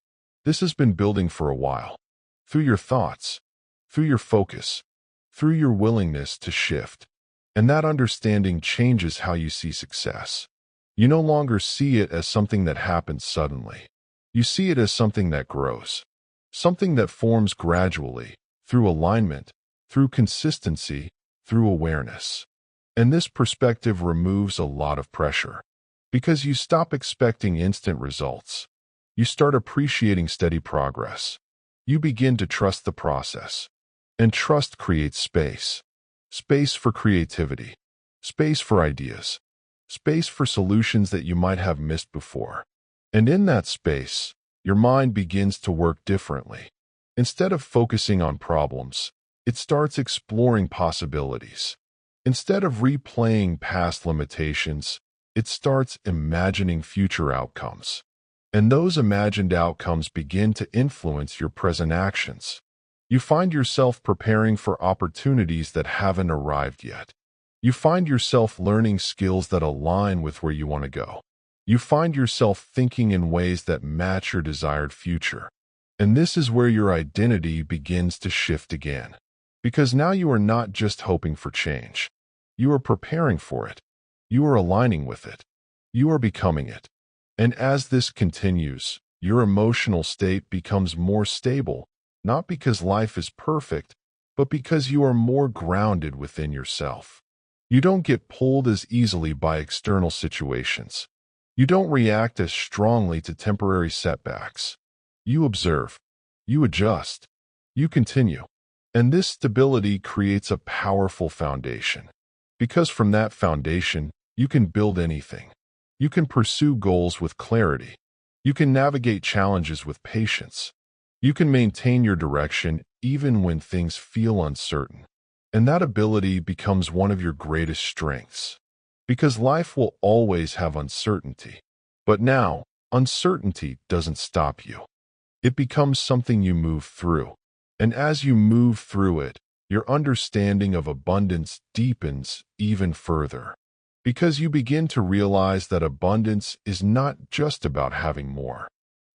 This has been building for a while. Through your thoughts, through your focus, through your willingness to shift. And that understanding changes how you see success. You no longer see it as something that happens suddenly. You see it as something that grows, something that forms gradually, through alignment, through consistency, through awareness. And this perspective removes a lot of pressure, because you stop expecting instant results. You start appreciating steady progress. You begin to trust the process. And trust creates space. Space for creativity. Space for ideas. Space for solutions that you might have missed before. And in that space, your mind begins to work differently. Instead of focusing on problems, it starts exploring possibilities. Instead of replaying past limitations, it starts imagining future outcomes. And those imagined outcomes begin to influence your present actions. You find yourself preparing for opportunities that haven't arrived yet. You find yourself learning skills that align with where you want to go. You find yourself thinking in ways that match your desired future. And this is where your identity begins to shift again. Because now you are not just hoping for change. You are preparing for it. You are aligning with it. You are becoming it. And as this continues, your emotional state becomes more stable, not because life is perfect, but because you are more grounded within yourself. You don't get pulled as easily by external situations. You don't react as strongly to temporary setbacks. You observe. You adjust. You continue. And this stability creates a powerful foundation. Because from that foundation, you can build anything. You can pursue goals with clarity. You can navigate challenges with patience. You can maintain your direction even when things feel uncertain. And that ability becomes one of your greatest strengths. Because life will always have uncertainty. But now, uncertainty doesn't stop you. It becomes something you move through. And as you move through it, your understanding of abundance deepens even further. Because you begin to realize that abundance is not just about having more.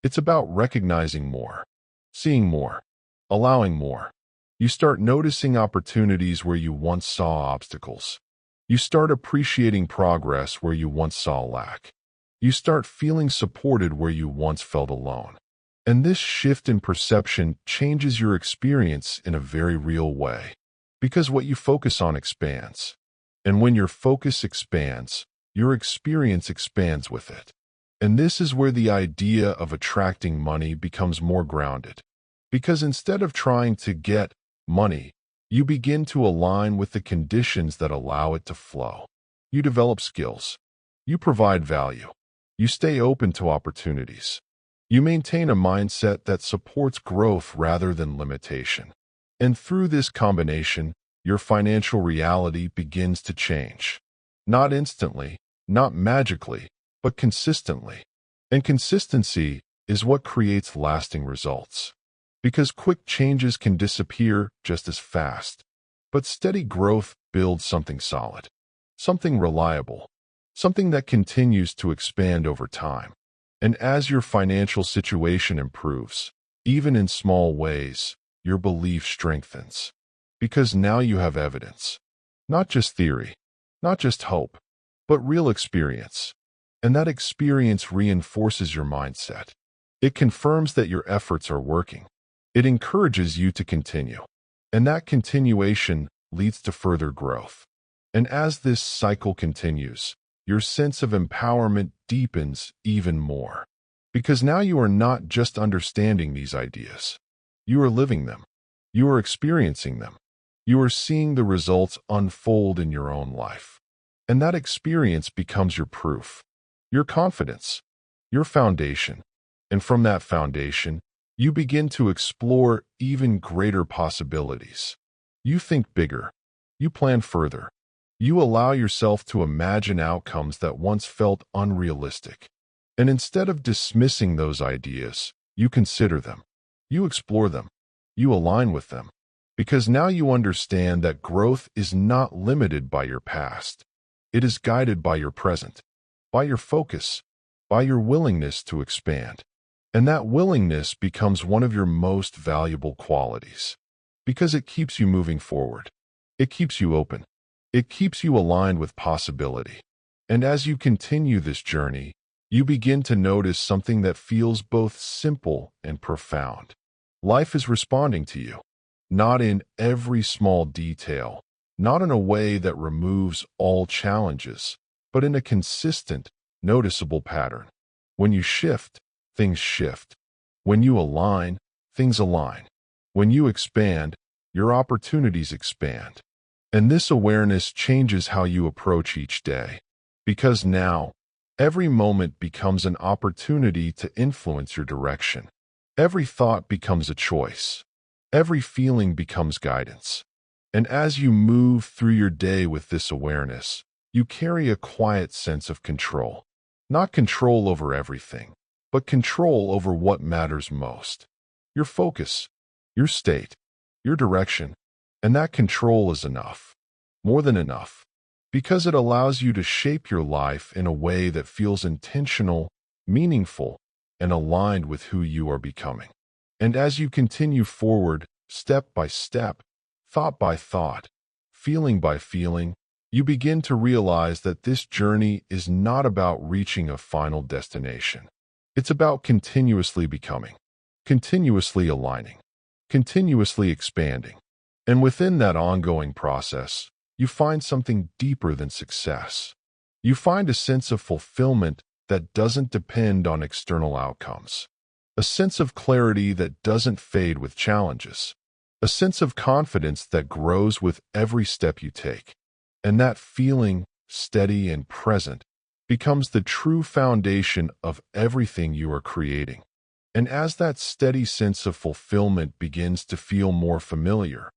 It's about recognizing more, seeing more, allowing more. You start noticing opportunities where you once saw obstacles. You start appreciating progress where you once saw lack. You start feeling supported where you once felt alone. And this shift in perception changes your experience in a very real way. Because what you focus on expands. And when your focus expands, your experience expands with it. And this is where the idea of attracting money becomes more grounded. Because instead of trying to get money, you begin to align with the conditions that allow it to flow. You develop skills. You provide value. You stay open to opportunities. You maintain a mindset that supports growth rather than limitation. And through this combination, your financial reality begins to change. Not instantly, not magically, but consistently. And consistency is what creates lasting results. Because quick changes can disappear just as fast. But steady growth builds something solid, something reliable, something that continues to expand over time. And as your financial situation improves, even in small ways, your belief strengthens. Because now you have evidence. Not just theory, not just hope, but real experience. And that experience reinforces your mindset. It confirms that your efforts are working. It encourages you to continue. And that continuation leads to further growth. And as this cycle continues, your sense of empowerment deepens even more. Because now you are not just understanding these ideas. You are living them. You are experiencing them. You are seeing the results unfold in your own life. And that experience becomes your proof, your confidence, your foundation. And from that foundation, you begin to explore even greater possibilities. You think bigger. You plan further. You allow yourself to imagine outcomes that once felt unrealistic. And instead of dismissing those ideas, you consider them. You explore them. You align with them. Because now you understand that growth is not limited by your past. It is guided by your present, by your focus, by your willingness to expand. And that willingness becomes one of your most valuable qualities. Because it keeps you moving forward. It keeps you open. It keeps you aligned with possibility. And as you continue this journey, you begin to notice something that feels both simple and profound. Life is responding to you. Not in every small detail, not in a way that removes all challenges, but in a consistent, noticeable pattern. When you shift, things shift. When you align, things align. When you expand, your opportunities expand. And this awareness changes how you approach each day. Because now, every moment becomes an opportunity to influence your direction. Every thought becomes a choice. Every feeling becomes guidance. And as you move through your day with this awareness, you carry a quiet sense of control. Not control over everything, but control over what matters most. Your focus, your state, your direction, and that control is enough. More than enough. Because it allows you to shape your life in a way that feels intentional, meaningful, and aligned with who you are becoming. And as you continue forward, step by step, thought by thought, feeling by feeling, you begin to realize that this journey is not about reaching a final destination. It's about continuously becoming, continuously aligning, continuously expanding. And within that ongoing process, you find something deeper than success. You find a sense of fulfillment that doesn't depend on external outcomes, a sense of clarity that doesn't fade with challenges, a sense of confidence that grows with every step you take. And that feeling, steady and present, becomes the true foundation of everything you are creating. And as that steady sense of fulfillment begins to feel more familiar,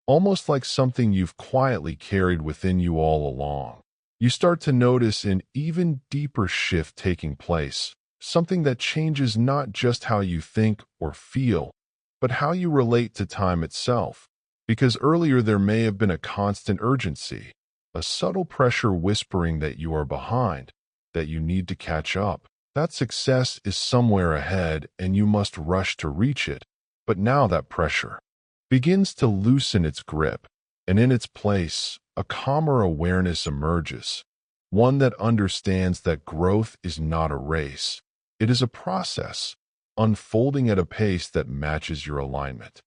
almost like something you've quietly carried within you all along, you start to notice an even deeper shift taking place, something that changes not just how you think or feel, but how you relate to time itself. Because earlier there may have been a constant urgency, a subtle pressure whispering that you are behind, that you need to catch up, that success is somewhere ahead and you must rush to reach it. But now that pressure begins to loosen its grip, and in its place, a calmer awareness emerges, one that understands that growth is not a race. It is a process, unfolding at a pace that matches your alignment.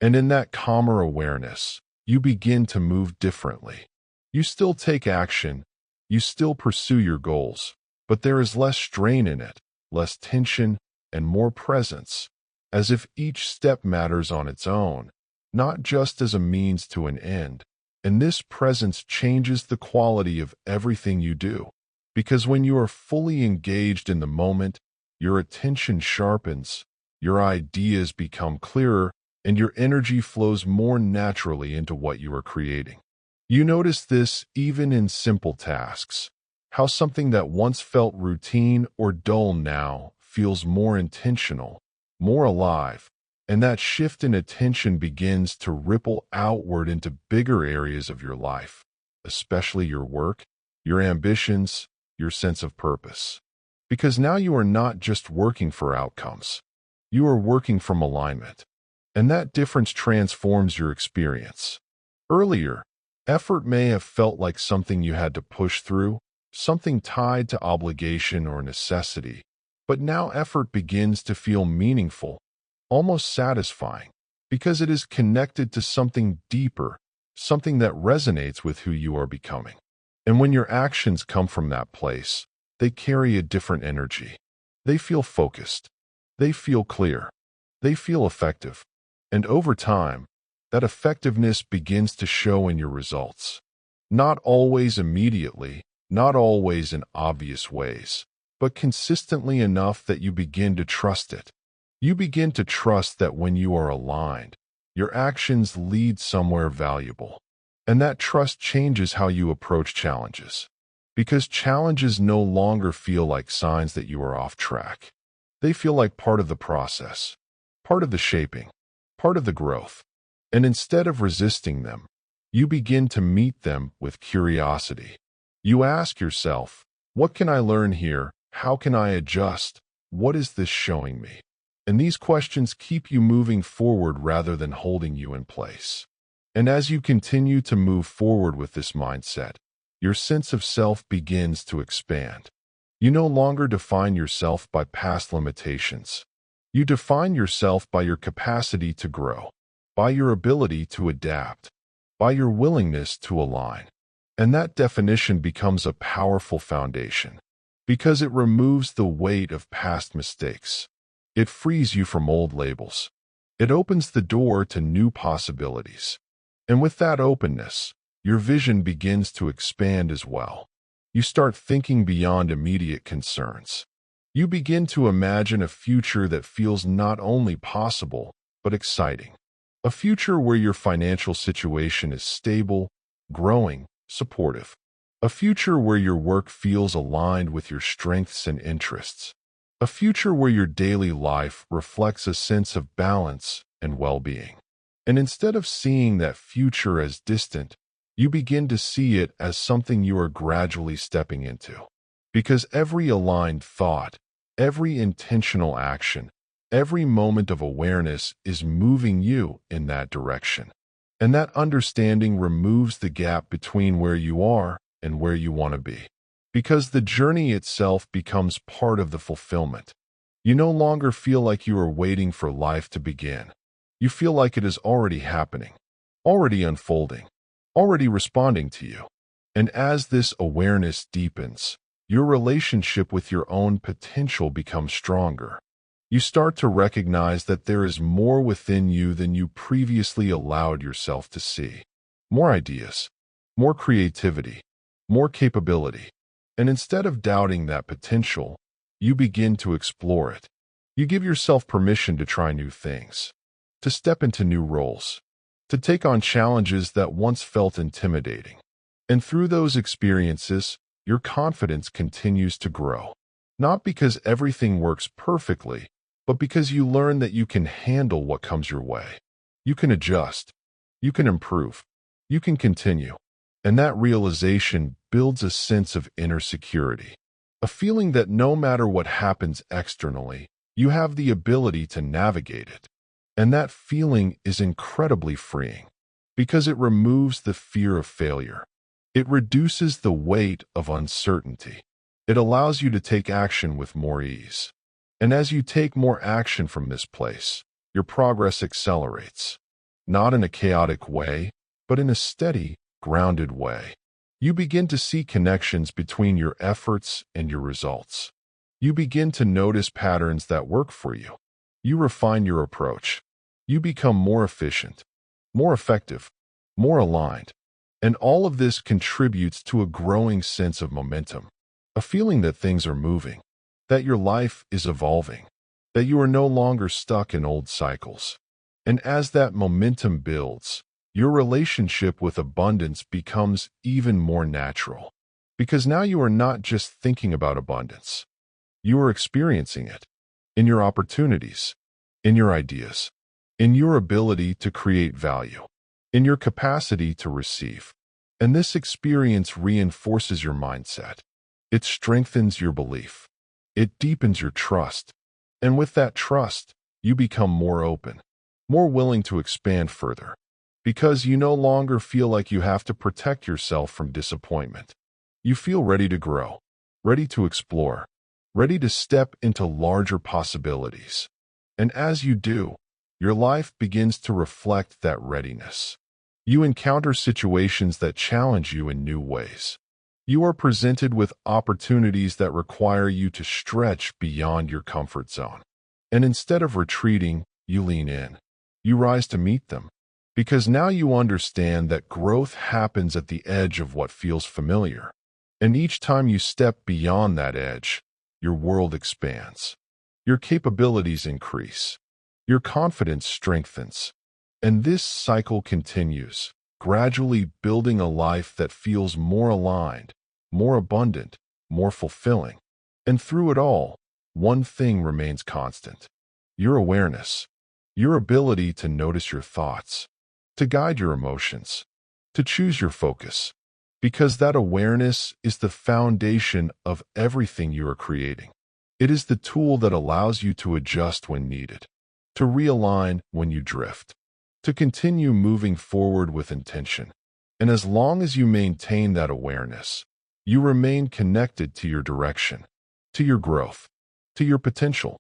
And in that calmer awareness, you begin to move differently. You still take action, you still pursue your goals, but there is less strain in it, less tension, and more presence, as if each step matters on its own, not just as a means to an end. And this presence changes the quality of everything you do, because when you are fully engaged in the moment, your attention sharpens, your ideas become clearer, and your energy flows more naturally into what you are creating. You notice this even in simple tasks, how something that once felt routine or dull now feels more intentional, more alive, and that shift in attention begins to ripple outward into bigger areas of your life, especially your work, your ambitions, your sense of purpose. Because now you are not just working for outcomes, you are working from alignment, and that difference transforms your experience. Earlier, effort may have felt like something you had to push through, something tied to obligation or necessity, but now effort begins to feel meaningful, almost satisfying, because it is connected to something deeper, something that resonates with who you are becoming. And when your actions come from that place, they carry a different energy. They feel focused. They feel clear. They feel effective. And over time, that effectiveness begins to show in your results. Not always immediately, not always in obvious ways, but consistently enough that you begin to trust it. You begin to trust that when you are aligned, your actions lead somewhere valuable. And that trust changes how you approach challenges. Because challenges no longer feel like signs that you are off track. They feel like part of the process, part of the shaping, part of the growth. And instead of resisting them, you begin to meet them with curiosity. You ask yourself, what can I learn here? How can I adjust? What is this showing me? And these questions keep you moving forward rather than holding you in place. And as you continue to move forward with this mindset, your sense of self begins to expand. You no longer define yourself by past limitations. You define yourself by your capacity to grow, by your ability to adapt, by your willingness to align. And that definition becomes a powerful foundation, because it removes the weight of past mistakes. It frees you from old labels. It opens the door to new possibilities. And with that openness, your vision begins to expand as well. You start thinking beyond immediate concerns. You begin to imagine a future that feels not only possible, but exciting. A future where your financial situation is stable, growing, supportive. A future where your work feels aligned with your strengths and interests. A future where your daily life reflects a sense of balance and well-being. And instead of seeing that future as distant, you begin to see it as something you are gradually stepping into. Because every aligned thought, every intentional action, every moment of awareness is moving you in that direction. And that understanding removes the gap between where you are and where you want to be. Because the journey itself becomes part of the fulfillment. You no longer feel like you are waiting for life to begin. You feel like it is already happening, already unfolding, already responding to you. And as this awareness deepens, your relationship with your own potential becomes stronger. You start to recognize that there is more within you than you previously allowed yourself to see. More ideas, more creativity, more capability. And instead of doubting that potential, you begin to explore it. You give yourself permission to try new things, to step into new roles, to take on challenges that once felt intimidating. And through those experiences, your confidence continues to grow. Not because everything works perfectly, but because you learn that you can handle what comes your way. You can adjust. You can improve. You can continue. And that realization builds a sense of inner security. A feeling that no matter what happens externally, you have the ability to navigate it. And that feeling is incredibly freeing because it removes the fear of failure. It reduces the weight of uncertainty. It allows you to take action with more ease. And as you take more action from this place, your progress accelerates. Not in a chaotic way, but in a steady, grounded way. You begin to see connections between your efforts and your results. You begin to notice patterns that work for you. You refine your approach. You become more efficient, more effective, more aligned. And all of this contributes to a growing sense of momentum, a feeling that things are moving, that your life is evolving, that you are no longer stuck in old cycles. And as that momentum builds, your relationship with abundance becomes even more natural. Because now you are not just thinking about abundance. You are experiencing it in your opportunities, in your ideas, in your ability to create value, in your capacity to receive. And this experience reinforces your mindset. It strengthens your belief. It deepens your trust. And with that trust, you become more open, more willing to expand further. Because you no longer feel like you have to protect yourself from disappointment. You feel ready to grow, ready to explore, ready to step into larger possibilities. And as you do, your life begins to reflect that readiness. You encounter situations that challenge you in new ways. You are presented with opportunities that require you to stretch beyond your comfort zone. And instead of retreating, you lean in. You rise to meet them. Because now you understand that growth happens at the edge of what feels familiar. And each time you step beyond that edge, your world expands. Your capabilities increase. Your confidence strengthens. And this cycle continues, gradually building a life that feels more aligned, more abundant, more fulfilling. And through it all, one thing remains constant: your awareness, your ability to notice your thoughts, to guide your emotions, to choose your focus. Because that awareness is the foundation of everything you are creating. It is the tool that allows you to adjust when needed, to realign when you drift, to continue moving forward with intention. And as long as you maintain that awareness, you remain connected to your direction, to your growth, to your potential.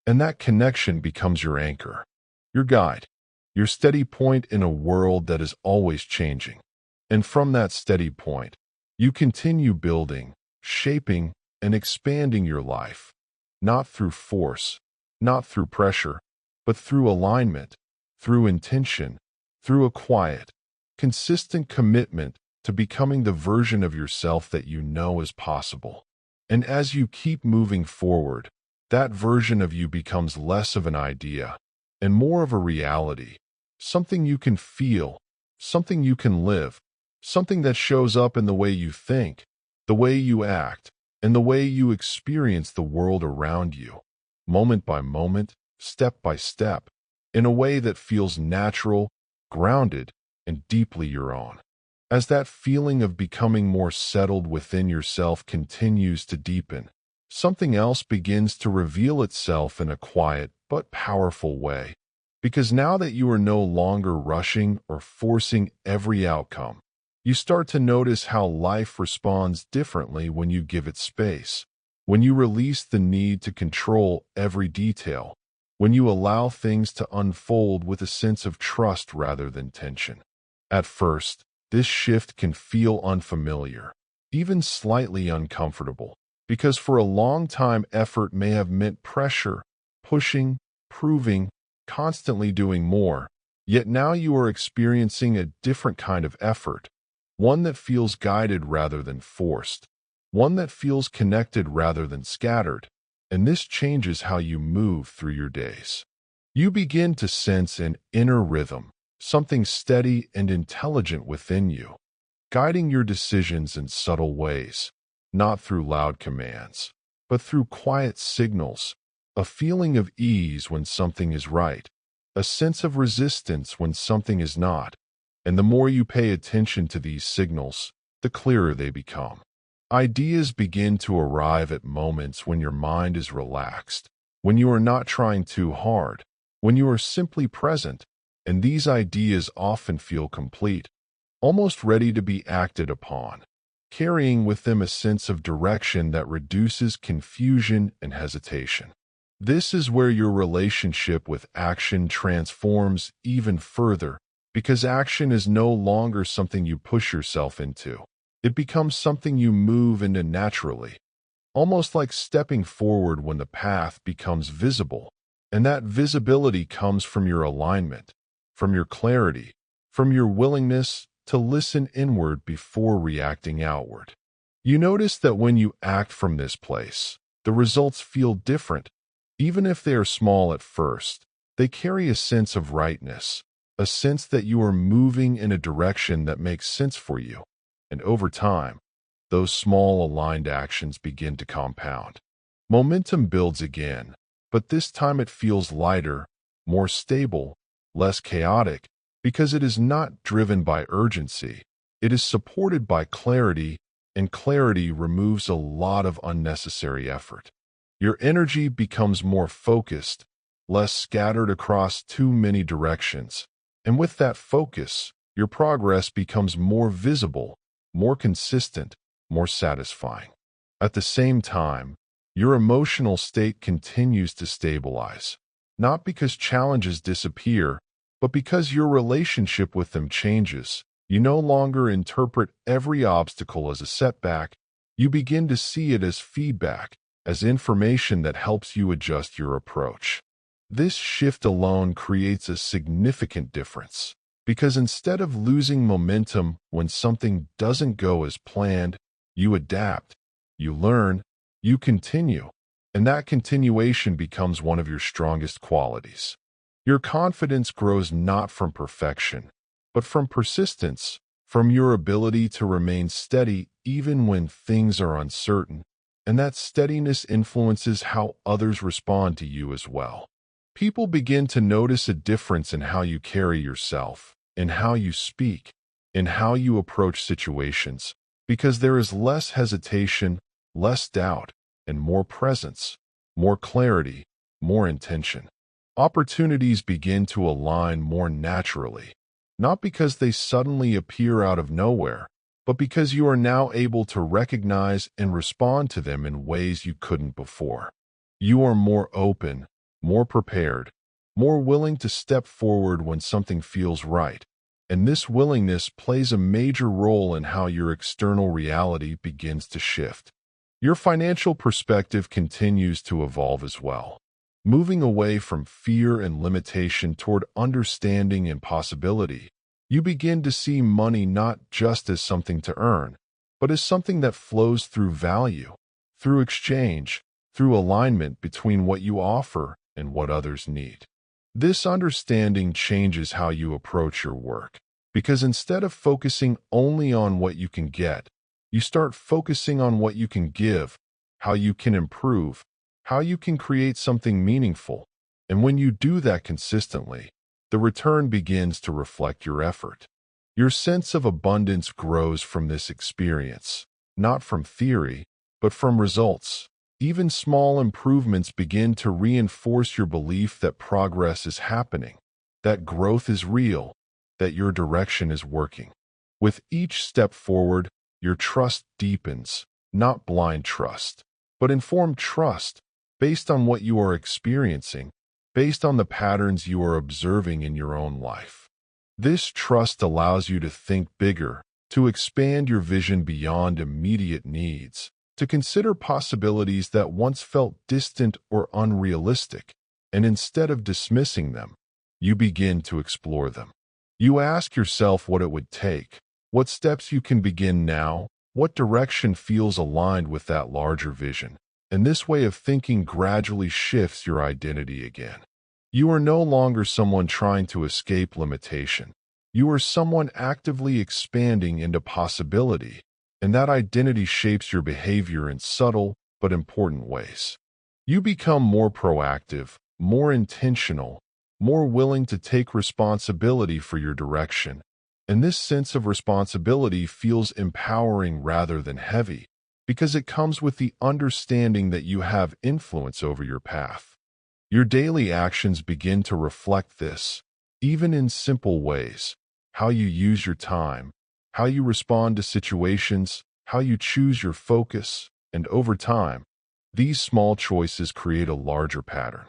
And that connection becomes your anchor, your guide, your steady point in a world that is always changing. And from that steady point, you continue building, shaping, and expanding your life, not through force, not through pressure, but through alignment, through intention, through a quiet, consistent commitment to becoming the version of yourself that you know is possible. And as you keep moving forward, that version of you becomes less of an idea and more of a reality, something you can feel, something you can live, something that shows up in the way you think, the way you act, and the way you experience the world around you, moment by moment, step by step, in a way that feels natural, grounded, and deeply your own. As that feeling of becoming more settled within yourself continues to deepen, something else begins to reveal itself in a quiet but powerful way. Because now that you are no longer rushing or forcing every outcome, you start to notice how life responds differently when you give it space, when you release the need to control every detail, when you allow things to unfold with a sense of trust rather than tension. At first, this shift can feel unfamiliar, even slightly uncomfortable, because for a long time effort may have meant pressure, pushing, proving, constantly doing more, yet now you are experiencing a different kind of effort, one that feels guided rather than forced, one that feels connected rather than scattered, and this changes how you move through your days. You begin to sense an inner rhythm, something steady and intelligent within you, guiding your decisions in subtle ways, not through loud commands, but through quiet signals, a feeling of ease when something is right, a sense of resistance when something is not, and the more you pay attention to these signals, the clearer they become. Ideas begin to arrive at moments when your mind is relaxed, when you are not trying too hard, when you are simply present, and these ideas often feel complete, almost ready to be acted upon, carrying with them a sense of direction that reduces confusion and hesitation. This is where your relationship with action transforms even further, because action is no longer something you push yourself into. It becomes something you move into naturally, almost like stepping forward when the path becomes visible, and that visibility comes from your alignment, from your clarity, from your willingness to listen inward before reacting outward. You notice that when you act from this place, the results feel different. Even if they are small at first, they carry a sense of rightness, a sense that you are moving in a direction that makes sense for you. And over time, those small aligned actions begin to compound. Momentum builds again, but this time it feels lighter, more stable, less chaotic, because it is not driven by urgency. It is supported by clarity, and clarity removes a lot of unnecessary effort. Your energy becomes more focused, less scattered across too many directions. And with that focus, your progress becomes more visible, more consistent, more satisfying. At the same time, your emotional state continues to stabilize, not because challenges disappear, but because your relationship with them changes. You no longer interpret every obstacle as a setback. You begin to see it as feedback, as information that helps you adjust your approach. This shift alone creates a significant difference, because instead of losing momentum when something doesn't go as planned, you adapt, you learn, you continue, and that continuation becomes one of your strongest qualities. Your confidence grows not from perfection, but from persistence, from your ability to remain steady even when things are uncertain, and that steadiness influences how others respond to you as well. People begin to notice a difference in how you carry yourself, in how you speak, in how you approach situations, because there is less hesitation, less doubt, and more presence, more clarity, more intention. Opportunities begin to align more naturally, not because they suddenly appear out of nowhere, but because you are now able to recognize and respond to them in ways you couldn't before. You are more open, more prepared, more willing to step forward when something feels right, and this willingness plays a major role in how your external reality begins to shift. Your financial perspective continues to evolve as well, moving away from fear and limitation toward understanding and possibility. You begin to see money not just as something to earn, but as something that flows through value, through exchange, through alignment between what you offer and what others need. This understanding changes how you approach your work, because instead of focusing only on what you can get, you start focusing on what you can give, how you can improve, how you can create something meaningful. And when you do that consistently, the return begins to reflect your effort. Your sense of abundance grows from this experience, not from theory, but from results. Even small improvements begin to reinforce your belief that progress is happening, that growth is real, that your direction is working. With each step forward, your trust deepens, not blind trust, but informed trust, based on what you are experiencing, based on the patterns you are observing in your own life. This trust allows you to think bigger, to expand your vision beyond immediate needs, to consider possibilities that once felt distant or unrealistic, and instead of dismissing them, you begin to explore them. You ask yourself what it would take, what steps you can begin now, what direction feels aligned with that larger vision, and this way of thinking gradually shifts your identity again. You are no longer someone trying to escape limitation. You are someone actively expanding into possibility, and that identity shapes your behavior in subtle but important ways. You become more proactive, more intentional, more willing to take responsibility for your direction, and this sense of responsibility feels empowering rather than heavy, because it comes with the understanding that you have influence over your path. Your daily actions begin to reflect this, even in simple ways: how you use your time, how you respond to situations, how you choose your focus, and over time, these small choices create a larger pattern.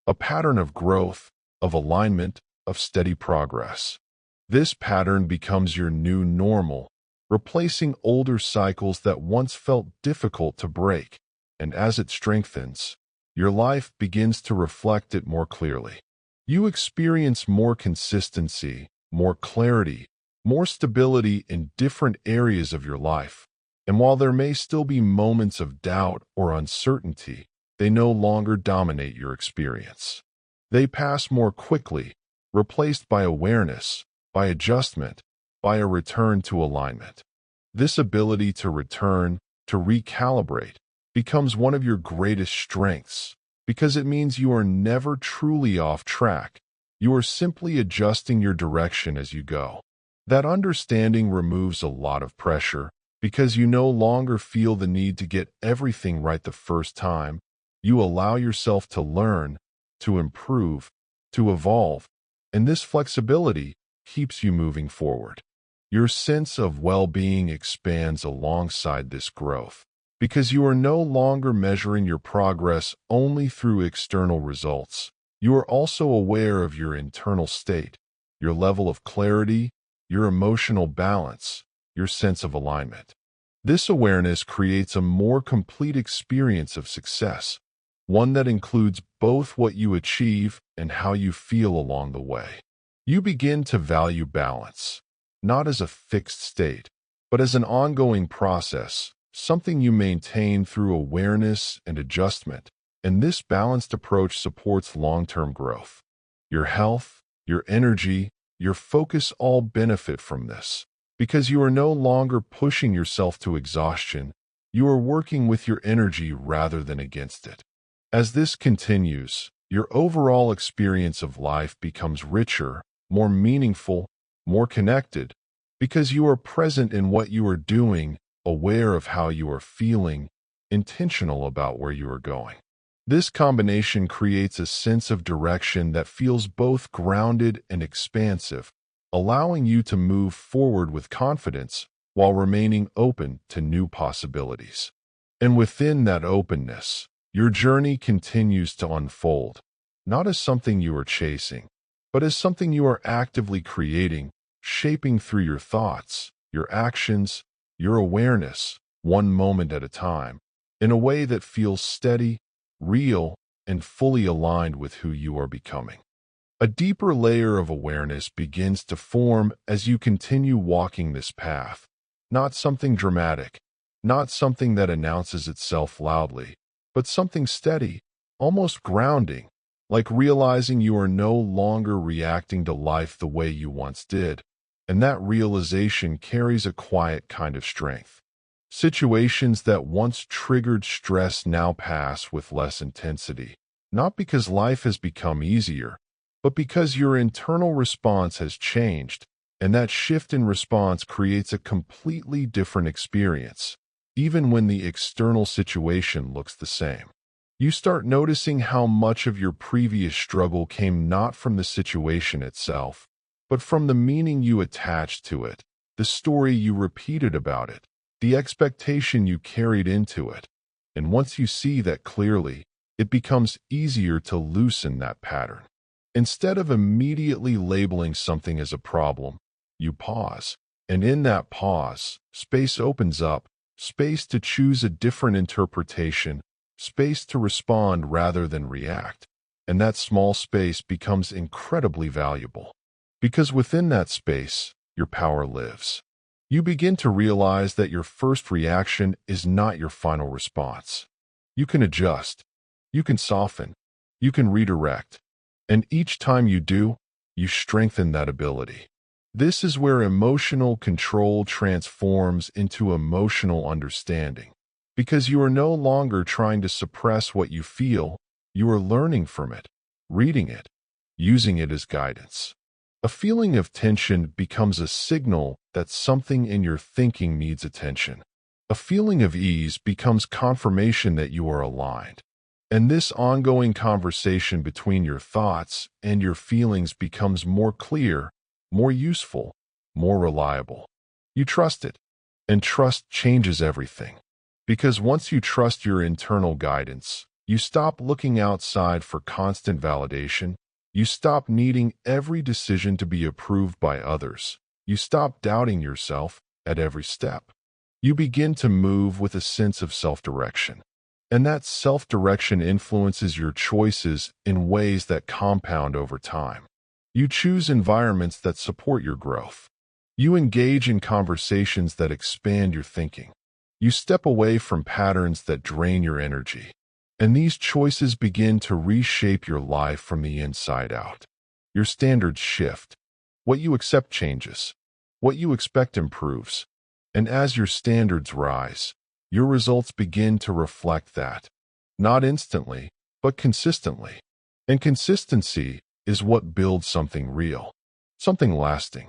A pattern of growth, of alignment, of steady progress. This pattern becomes your new normal, replacing older cycles that once felt difficult to break, and as it strengthens, your life begins to reflect it more clearly. You experience more consistency, more clarity, more stability in different areas of your life, and while there may still be moments of doubt or uncertainty, they no longer dominate your experience. They pass more quickly, replaced by awareness, by adjustment, by a return to alignment. This ability to return, to recalibrate, becomes one of your greatest strengths, because it means you are never truly off track. You are simply adjusting your direction as you go. That understanding removes a lot of pressure, because you no longer feel the need to get everything right the first time. You allow yourself to learn, to improve, to evolve, and this flexibility keeps you moving forward. Your sense of well-being expands alongside this growth, because you are no longer measuring your progress only through external results. You are also aware of your internal state, your level of clarity, your emotional balance, your sense of alignment. This awareness creates a more complete experience of success, one that includes both what you achieve and how you feel along the way. You begin to value balance, not as a fixed state, but as an ongoing process, something you maintain through awareness and adjustment, and this balanced approach supports long-term growth. Your health, your energy, your focus all benefit from this, because you are no longer pushing yourself to exhaustion. You are working with your energy rather than against it. As this continues, your overall experience of life becomes richer, more meaningful, more connected, because you are present in what you are doing, aware of how you are feeling, intentional about where you are going. This combination creates a sense of direction that feels both grounded and expansive, allowing you to move forward with confidence while remaining open to new possibilities. And within that openness, your journey continues to unfold, not as something you are chasing, but as something you are actively creating, shaping through your thoughts, your actions, your awareness, one moment at a time, in a way that feels steady, real, and fully aligned with who you are becoming. A deeper layer of awareness begins to form as you continue walking this path, not something dramatic, not something that announces itself loudly, but something steady, almost grounding, like realizing you are no longer reacting to life the way you once did, and that realization carries a quiet kind of strength. Situations that once triggered stress now pass with less intensity, not because life has become easier, but because your internal response has changed, and that shift in response creates a completely different experience, even when the external situation looks the same. You start noticing how much of your previous struggle came not from the situation itself, but from the meaning you attached to it, the story you repeated about it, the expectation you carried into it. And once you see that clearly, it becomes easier to loosen that pattern. Instead of immediately labeling something as a problem, you pause. And in that pause, space opens up, space to choose a different interpretation, space to respond rather than react. And that small space becomes incredibly valuable. Because within that space, your power lives. You begin to realize that your first reaction is not your final response. You can adjust. You can soften. You can redirect. And each time you do, you strengthen that ability. This is where emotional control transforms into emotional understanding. Because you are no longer trying to suppress what you feel, you are learning from it, reading it, using it as guidance. A feeling of tension becomes a signal that something in your thinking needs attention. A feeling of ease becomes confirmation that you are aligned. And this ongoing conversation between your thoughts and your feelings becomes more clear, more useful, more reliable. You trust it, and trust changes everything. Because once you trust your internal guidance, you stop looking outside for constant validation. You stop needing every decision to be approved by others. You stop doubting yourself at every step. You begin to move with a sense of self-direction. And that self-direction influences your choices in ways that compound over time. You choose environments that support your growth. You engage in conversations that expand your thinking. You step away from patterns that drain your energy. And these choices begin to reshape your life from the inside out. Your standards shift. What you accept changes. What you expect improves. And as your standards rise, your results begin to reflect that. Not instantly, but consistently. And consistency is what builds something real, something lasting,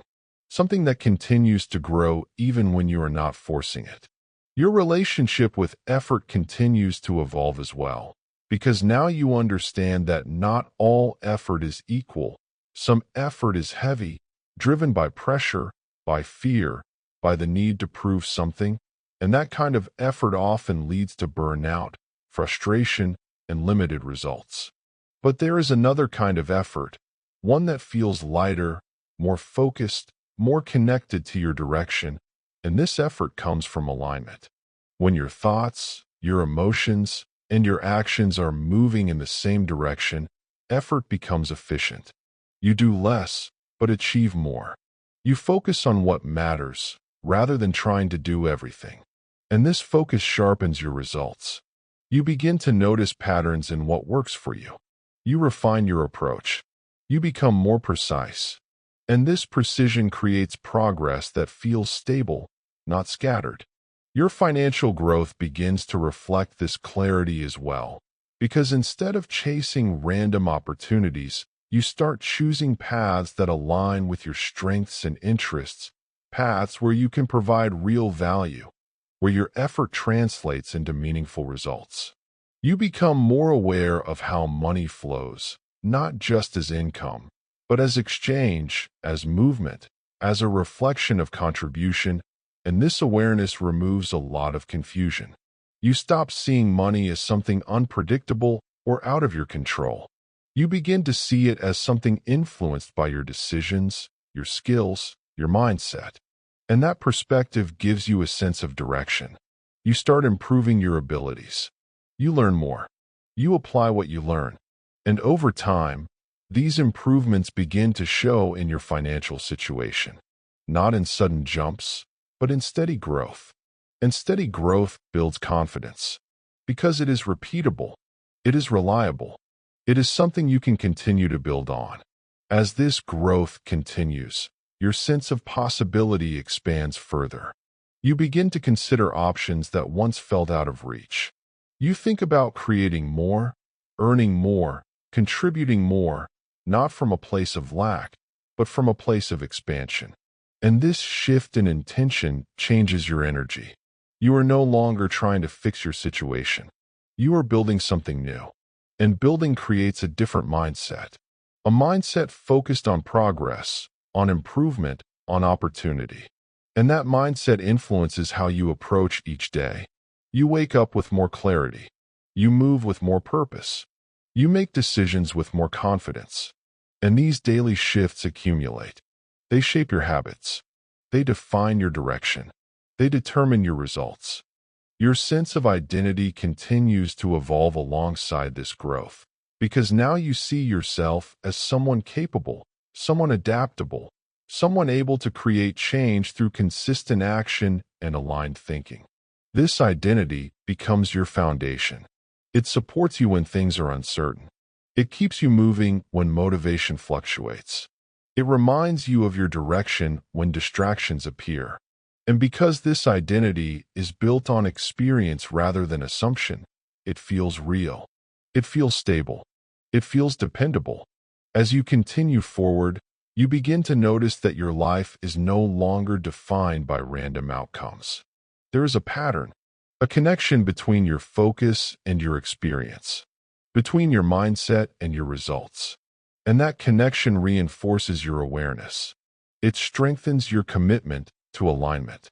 something that continues to grow even when you are not forcing it. Your relationship with effort continues to evolve as well, because now you understand that not all effort is equal. Some effort is heavy, driven by pressure, by fear, by the need to prove something, and that kind of effort often leads to burnout, frustration, and limited results. But there is another kind of effort, one that feels lighter, more focused, more connected to your direction, and this effort comes from alignment. When your thoughts, your emotions, and your actions are moving in the same direction, effort becomes efficient. You do less, but achieve more. You focus on what matters, rather than trying to do everything. And this focus sharpens your results. You begin to notice patterns in what works for you. You refine your approach. You become more precise. And this precision creates progress that feels stable, not scattered. Your financial growth begins to reflect this clarity as well, because instead of chasing random opportunities, you start choosing paths that align with your strengths and interests, paths where you can provide real value, where your effort translates into meaningful results. You become more aware of how money flows, not just as income, but as exchange, as movement, as a reflection of contribution, and this awareness removes a lot of confusion. You stop seeing money as something unpredictable or out of your control. You begin to see it as something influenced by your decisions, your skills, your mindset. And that perspective gives you a sense of direction. You start improving your abilities. You learn more. You apply what you learn. And over time, these improvements begin to show in your financial situation, not in sudden jumps, but in steady growth. And steady growth builds confidence, because it is repeatable, it is reliable, it is something you can continue to build on. As this growth continues, your sense of possibility expands further. You begin to consider options that once felt out of reach. You think about creating more, earning more, contributing more, not from a place of lack, but from a place of expansion. And this shift in intention changes your energy. You are no longer trying to fix your situation. you are building something new. And building creates a different mindset. A mindset focused on progress, on improvement, on opportunity. And that mindset influences how you approach each day. You wake up with more clarity. You move with more purpose. You make decisions with more confidence. And these daily shifts accumulate. They shape your habits. They define your direction. They determine your results. Your sense of identity continues to evolve alongside this growth, because now you see yourself as someone capable, someone adaptable, someone able to create change through consistent action and aligned thinking. This identity becomes your foundation. It supports you when things are uncertain. It keeps you moving when motivation fluctuates. It reminds you of your direction when distractions appear. And because this identity is built on experience rather than assumption, it feels real. It feels stable. It feels dependable. As you continue forward, you begin to notice that your life is no longer defined by random outcomes. There is a pattern, a connection between your focus and your experience, between your mindset and your results. And that connection reinforces your awareness. It strengthens your commitment to alignment.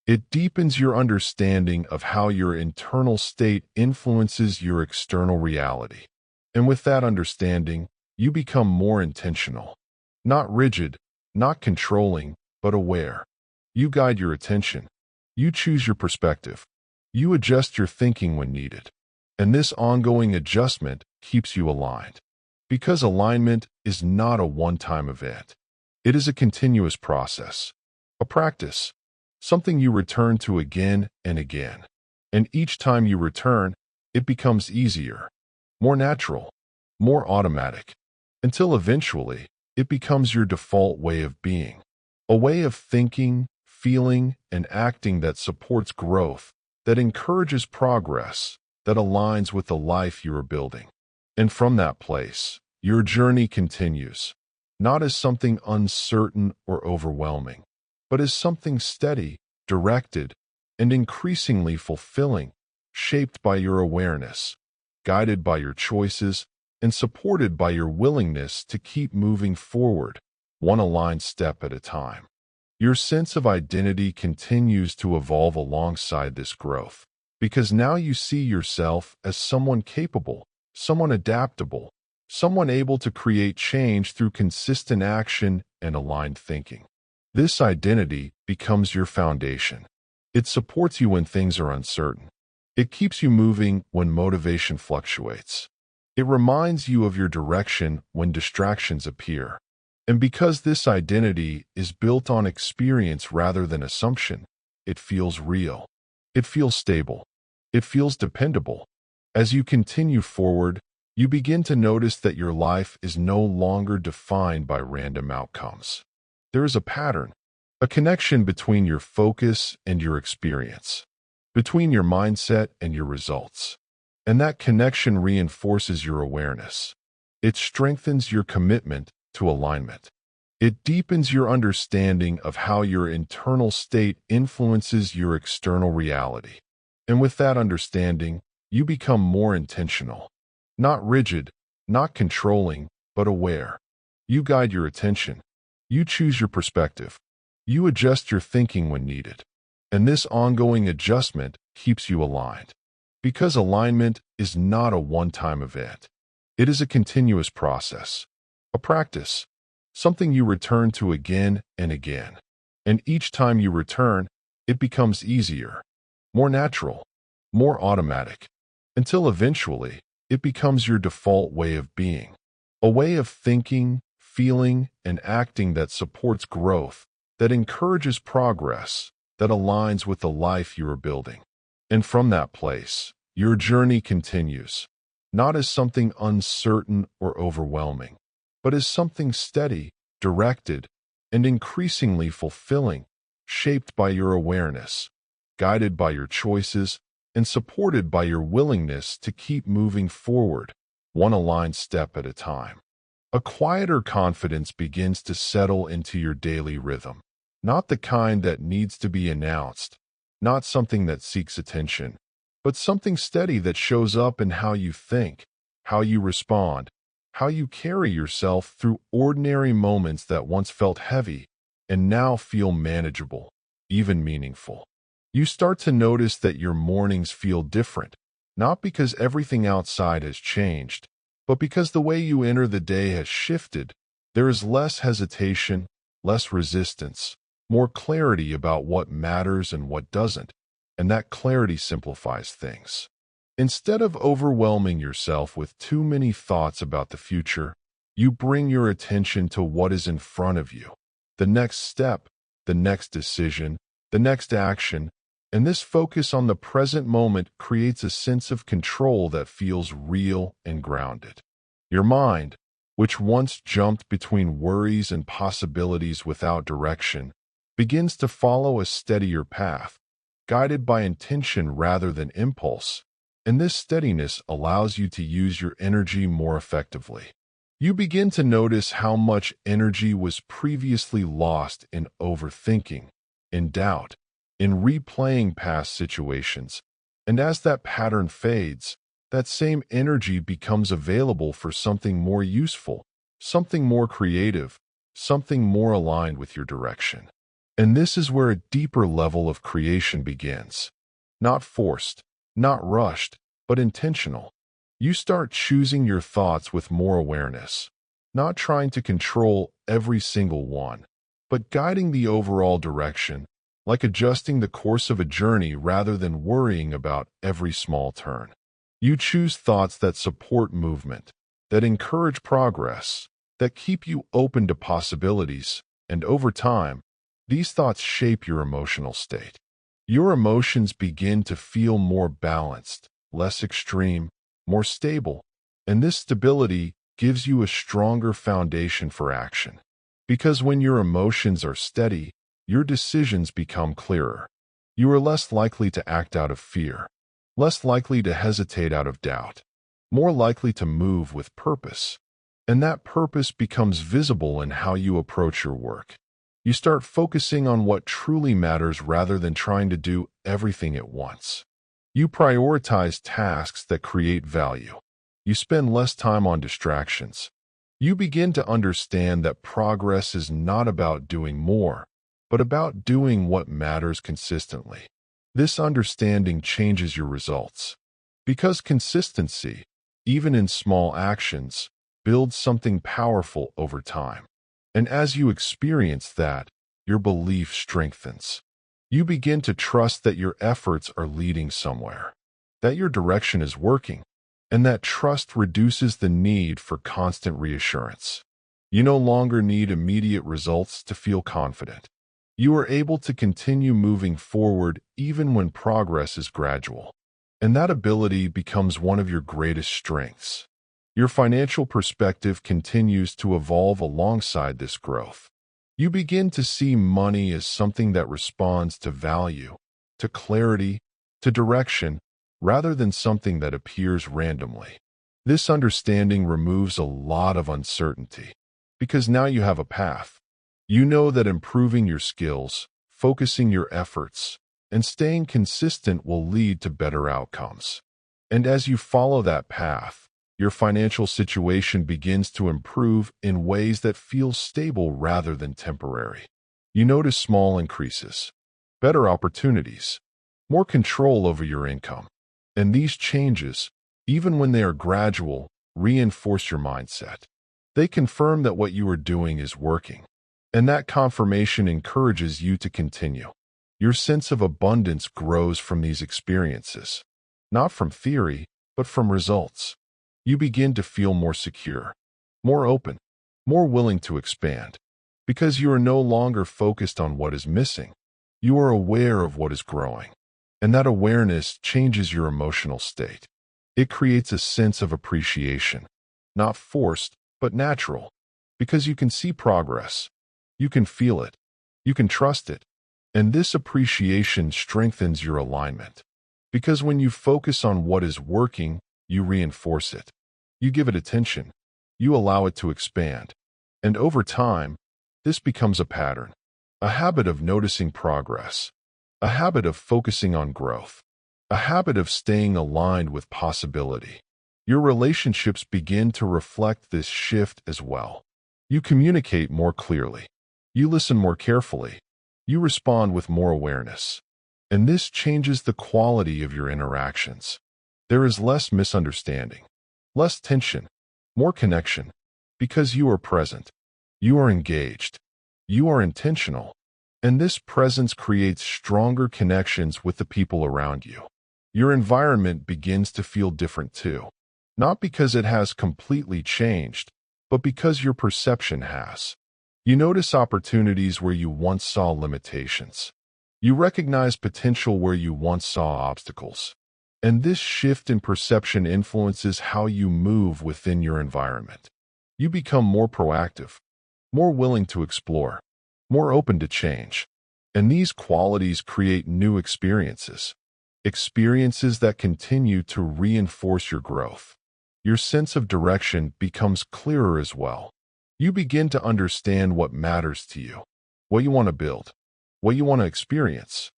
It deepens your understanding of how your internal state influences your external reality. And with that understanding, you become more intentional. Not rigid, not controlling, but aware. You guide your attention. You choose your perspective. You adjust your thinking when needed. And this ongoing adjustment keeps you aligned. Because alignment is not a one-time event. It is a continuous process. A practice, something you return to again and again. And each time you return, it becomes easier, more natural, more automatic, until eventually it becomes your default way of being, a way of thinking, feeling, and acting that supports growth, that encourages progress, that aligns with the life you are building. And from that place, your journey continues, not as something uncertain or overwhelming, but as something steady, directed, and increasingly fulfilling, shaped by your awareness, guided by your choices, and supported by your willingness to keep moving forward, one aligned step at a time. Your sense of identity continues to evolve alongside this growth, because now you see yourself as someone capable, someone adaptable, someone able to create change through consistent action and aligned thinking. This identity becomes your foundation. It supports you when things are uncertain. It keeps you moving when motivation fluctuates. It reminds you of your direction when distractions appear. And because this identity is built on experience rather than assumption, it feels real. It feels stable. It feels dependable. As you continue forward, you begin to notice that your life is no longer defined by random outcomes. There is a pattern, a connection between your focus and your experience, between your mindset and your results. And that connection reinforces your awareness. It strengthens your commitment to alignment. It deepens your understanding of how your internal state influences your external reality. And with that understanding, you become more intentional. Not rigid, not controlling, but aware. You guide your attention. You choose your perspective. You adjust your thinking when needed. And this ongoing adjustment keeps you aligned. Because alignment is not a one-time event. It is a continuous process, a practice, something you return to again and again. And each time you return, it becomes easier, more natural, more automatic, until eventually it becomes your default way of being, a way of thinking, feeling, and acting that supports growth, that encourages progress, that aligns with the life you are building. And from that place, your journey continues, not as something uncertain or overwhelming, but as something steady, directed, and increasingly fulfilling, shaped by your awareness, guided by your choices, and supported by your willingness to keep moving forward, one aligned step at a time. A quieter confidence begins to settle into your daily rhythm, not the kind that needs to be announced, not something that seeks attention, but something steady that shows up in how you think, how you respond, how you carry yourself through ordinary moments that once felt heavy and now feel manageable, even meaningful. You start to notice that your mornings feel different, not because everything outside has changed, but because the way you enter the day has shifted. There is less hesitation, less resistance, more clarity about what matters and what doesn't, and that clarity simplifies things. Instead of overwhelming yourself with too many thoughts about the future, you bring your attention to what is in front of you, the next step, the next decision, the next action, and this focus on the present moment creates a sense of control that feels real and grounded. Your mind, which once jumped between worries and possibilities without direction, begins to follow a steadier path, guided by intention rather than impulse, and this steadiness allows you to use your energy more effectively. You begin to notice how much energy was previously lost in overthinking, in doubt, in replaying past situations, and as that pattern fades, that same energy becomes available for something more useful, something more creative, something more aligned with your direction. And this is where a deeper level of creation begins. Not forced, not rushed, but intentional. You start choosing your thoughts with more awareness, not trying to control every single one, but guiding the overall direction, like adjusting the course of a journey rather than worrying about every small turn. You choose thoughts that support movement, that encourage progress, that keep you open to possibilities, and over time, these thoughts shape your emotional state. Your emotions begin to feel more balanced, less extreme, more stable, and this stability gives you a stronger foundation for action. Because when your emotions are steady, your decisions become clearer. You are less likely to act out of fear, less likely to hesitate out of doubt, more likely to move with purpose. And that purpose becomes visible in how you approach your work. You start focusing on what truly matters rather than trying to do everything at once. You prioritize tasks that create value. You spend less time on distractions. You begin to understand that progress is not about doing more, but about doing what matters consistently. This understanding changes your results. Because consistency, even in small actions, builds something powerful over time. And as you experience that, your belief strengthens. You begin to trust that your efforts are leading somewhere, that your direction is working, and that trust reduces the need for constant reassurance. You no longer need immediate results to feel confident. You are able to continue moving forward even when progress is gradual. And that ability becomes one of your greatest strengths. Your financial perspective continues to evolve alongside this growth. You begin to see money as something that responds to value, to clarity, to direction, rather than something that appears randomly. This understanding removes a lot of uncertainty, because now you have a path. You know that improving your skills, focusing your efforts, and staying consistent will lead to better outcomes. And as you follow that path, your financial situation begins to improve in ways that feel stable rather than temporary. You notice small increases, better opportunities, more control over your income. And these changes, even when they are gradual, reinforce your mindset. They confirm that what you are doing is working. And that confirmation encourages you to continue. Your sense of abundance grows from these experiences, not from theory, but from results. You begin to feel more secure, more open, more willing to expand, because you are no longer focused on what is missing. You are aware of what is growing, and that awareness changes your emotional state. It creates a sense of appreciation, not forced, but natural, because you can see progress. You can feel it. You can trust it. And this appreciation strengthens your alignment. Because when you focus on what is working, you reinforce it. You give it attention. You allow it to expand. And over time, this becomes a pattern, a habit of noticing progress, a habit of focusing on growth. a habit of staying aligned with possibility. Your relationships begin to reflect this shift as well. You communicate more clearly. You listen more carefully. You respond with more awareness. And this changes the quality of your interactions. There is less misunderstanding, less tension, more connection, because you are present. You are engaged. You are intentional. And this presence creates stronger connections with the people around you. Your environment begins to feel different too. Not because it has completely changed, but because your perception has. You notice opportunities where you once saw limitations. You recognize potential where you once saw obstacles. And this shift in perception influences how you move within your environment. You become more proactive, more willing to explore, more open to change. And these qualities create new experiences. Experiences that continue to reinforce your growth. Your sense of direction becomes clearer as well. You begin to understand what matters to you, what you want to build, what you want to experience.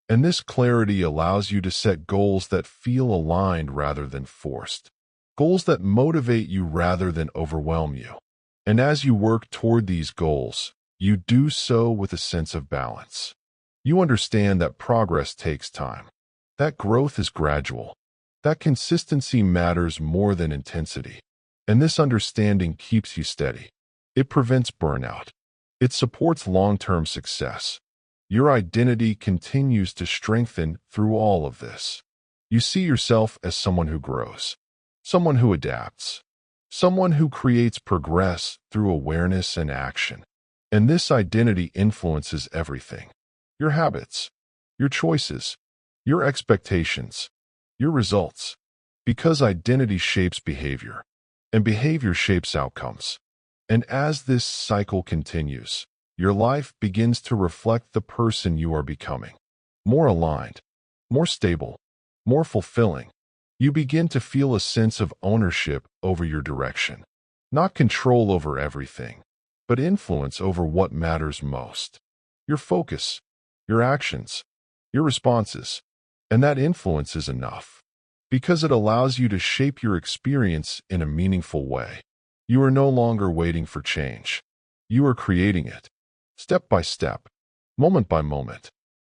And this clarity allows you to set goals that feel aligned rather than forced. Goals that motivate you rather than overwhelm you. And as you work toward these goals, you do so with a sense of balance. You understand that progress takes time, that growth is gradual, that consistency matters more than intensity. And this understanding keeps you steady. It prevents burnout. It supports long-term success. Your identity continues to strengthen through all of this. You see yourself as someone who grows, someone who adapts, someone who creates progress through awareness and action. And this identity influences everything. Your habits, your choices, your expectations, your results. Because identity shapes behavior, and behavior shapes outcomes. And as this cycle continues, your life begins to reflect the person you are becoming. More aligned, more stable, more fulfilling. You begin to feel a sense of ownership over your direction. Not control over everything, but influence over what matters most. Your focus, your actions, your responses. And that influence is enough, because it allows you to shape your experience in a meaningful way. You are no longer waiting for change. You are creating it, step by step, moment by moment,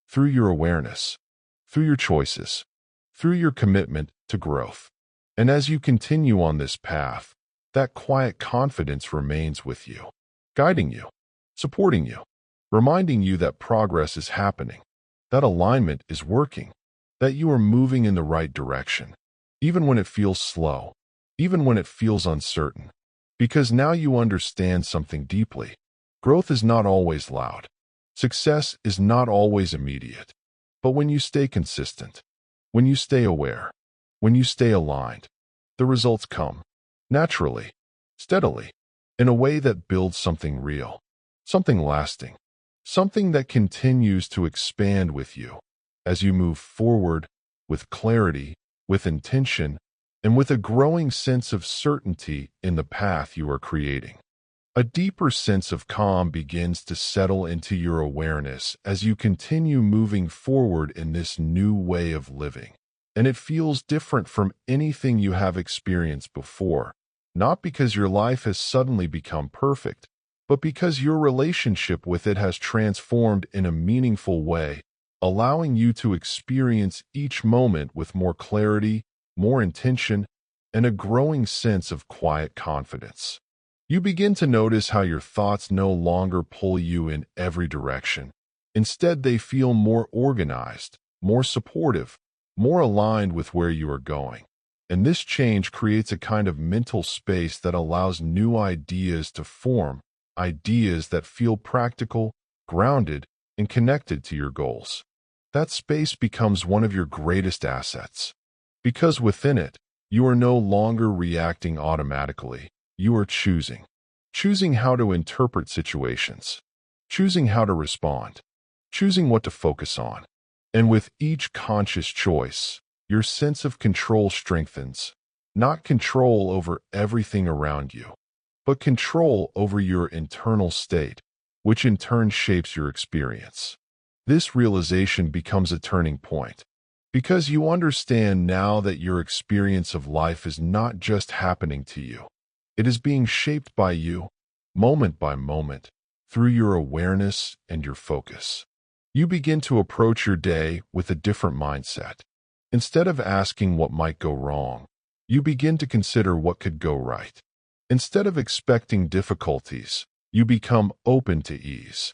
through your awareness, through your choices, through your commitment to growth. And as you continue on this path, that quiet confidence remains with you, guiding you, supporting you, reminding you that progress is happening, that alignment is working, that you are moving in the right direction, even when it feels slow, even when it feels uncertain. Because now you understand something deeply. Growth is not always loud. Success is not always immediate. But when you stay consistent, when you stay aware, when you stay aligned, the results come, naturally, steadily, in a way that builds something real, something lasting, something that continues to expand with you as you move forward with clarity, with intention, and with a growing sense of certainty in the path you are creating. A deeper sense of calm begins to settle into your awareness as you continue moving forward in this new way of living. And it feels different from anything you have experienced before, not because your life has suddenly become perfect, but because your relationship with it has transformed in a meaningful way, allowing you to experience each moment with more clarity, more intention, and a growing sense of quiet confidence. You begin to notice how your thoughts no longer pull you in every direction. Instead, they feel more organized, more supportive, more aligned with where you are going. And this change creates a kind of mental space that allows new ideas to form, ideas that feel practical, grounded, and connected to your goals. That space becomes one of your greatest assets. Because within it, you are no longer reacting automatically. You are choosing. Choosing how to interpret situations. Choosing how to respond. Choosing what to focus on. And with each conscious choice, your sense of control strengthens. Not control over everything around you, but control over your internal state, which in turn shapes your experience. This realization becomes a turning point, Because you understand now that your experience of life is not just happening to you. It is being shaped by you, moment by moment, through your awareness and your focus. You begin to approach your day with a different mindset. Instead of asking what might go wrong, you begin to consider what could go right. Instead of expecting difficulties, you become open to ease.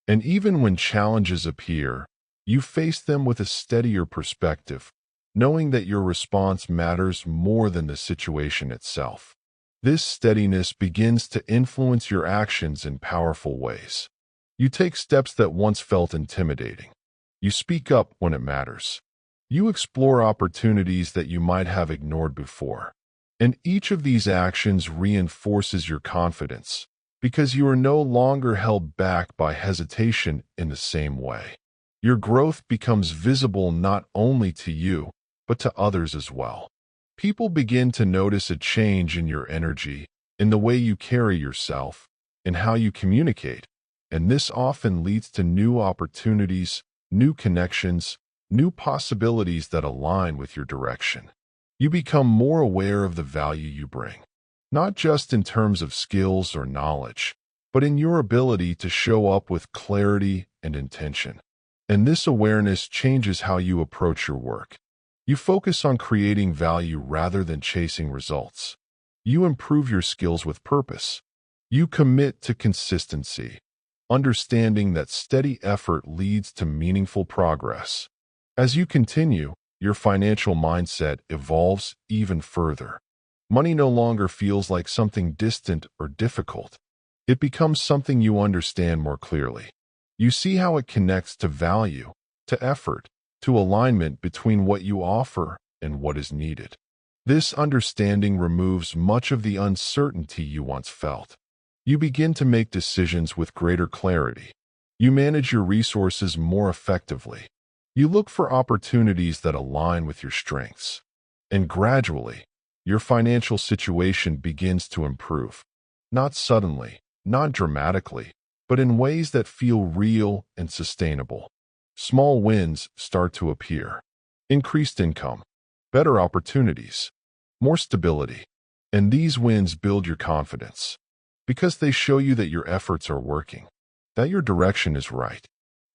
And even when challenges appear, you face them with a steadier perspective, knowing that your response matters more than the situation itself. This steadiness begins to influence your actions in powerful ways. You take steps that once felt intimidating. You speak up when it matters. You explore opportunities that you might have ignored before. And each of these actions reinforces your confidence, because you are no longer held back by hesitation in the same way. Your growth becomes visible not only to you, but to others as well. People begin to notice a change in your energy, in the way you carry yourself, in how you communicate, and this often leads to new opportunities, new connections, new possibilities that align with your direction. You become more aware of the value you bring, not just in terms of skills or knowledge, but in your ability to show up with clarity and intention. And this awareness changes how you approach your work. You focus on creating value rather than chasing results. You improve your skills with purpose. You commit to consistency, understanding that steady effort leads to meaningful progress. As you continue, your financial mindset evolves even further. Money no longer feels like something distant or difficult. It becomes something you understand more clearly. You see how it connects to value, to effort, to alignment between what you offer and what is needed. This understanding removes much of the uncertainty you once felt. You begin to make decisions with greater clarity. You manage your resources more effectively. You look for opportunities that align with your strengths. And gradually, your financial situation begins to improve. Not suddenly, not dramatically, but in ways that feel real and sustainable. Small wins start to appear. Increased income, better opportunities, more stability. And these wins build your confidence, because they show you that your efforts are working, that your direction is right,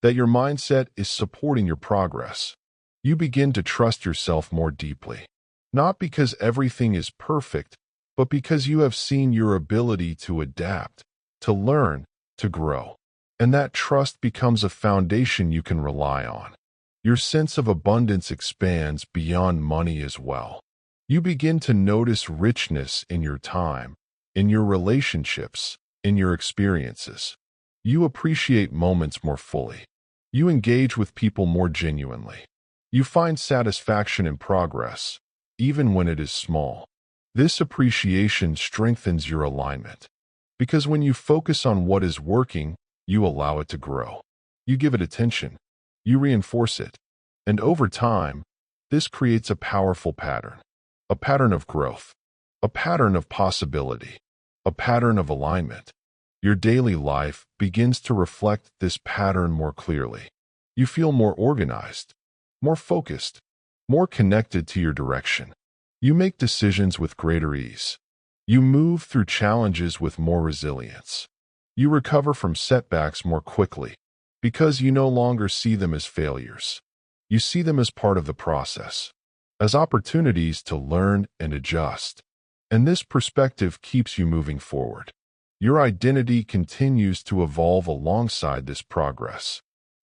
that your mindset is supporting your progress. You begin to trust yourself more deeply, not because everything is perfect, but because you have seen your ability to adapt, to learn, to grow. And that trust becomes a foundation you can rely on. Your sense of abundance expands beyond money as well. You begin to notice richness in your time, in your relationships, in your experiences. You appreciate moments more fully. You engage with people more genuinely. You find satisfaction in progress, even when it is small. This appreciation strengthens your alignment, because when you focus on what is working, you allow it to grow. You give it attention. You reinforce it. And over time, this creates a powerful pattern. A pattern of growth. A pattern of possibility. A pattern of alignment. Your daily life begins to reflect this pattern more clearly. You feel more organized, more focused, more connected to your direction. You make decisions with greater ease. You move through challenges with more resilience. You recover from setbacks more quickly, because you no longer see them as failures. You see them as part of the process, as opportunities to learn and adjust. And this perspective keeps you moving forward. Your identity continues to evolve alongside this progress.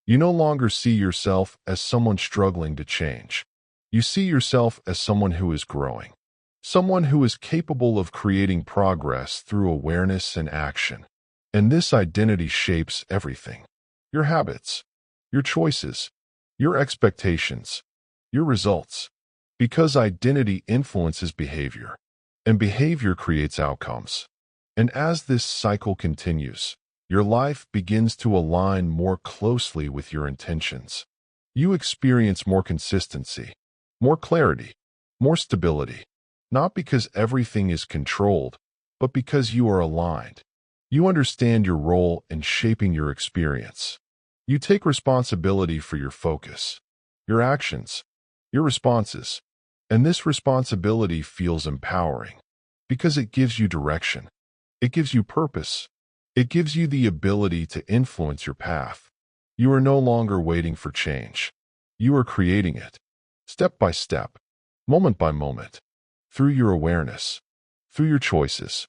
You no longer see yourself as someone struggling to change. You see yourself as someone who is growing, someone who is capable of creating progress through awareness and action. And this identity shapes everything: your habits, your choices, your expectations, your results. Because identity influences behavior, and behavior creates outcomes. And as this cycle continues, your life begins to align more closely with your intentions. You experience more consistency, more clarity, more stability, not because everything is controlled, but because you are aligned. You understand your role in shaping your experience. You take responsibility for your focus, your actions, your responses. And this responsibility feels empowering because it gives you direction. It gives you purpose. It gives you the ability to influence your path. You are no longer waiting for change. You are creating it, step by step, moment by moment, through your awareness, through your choices,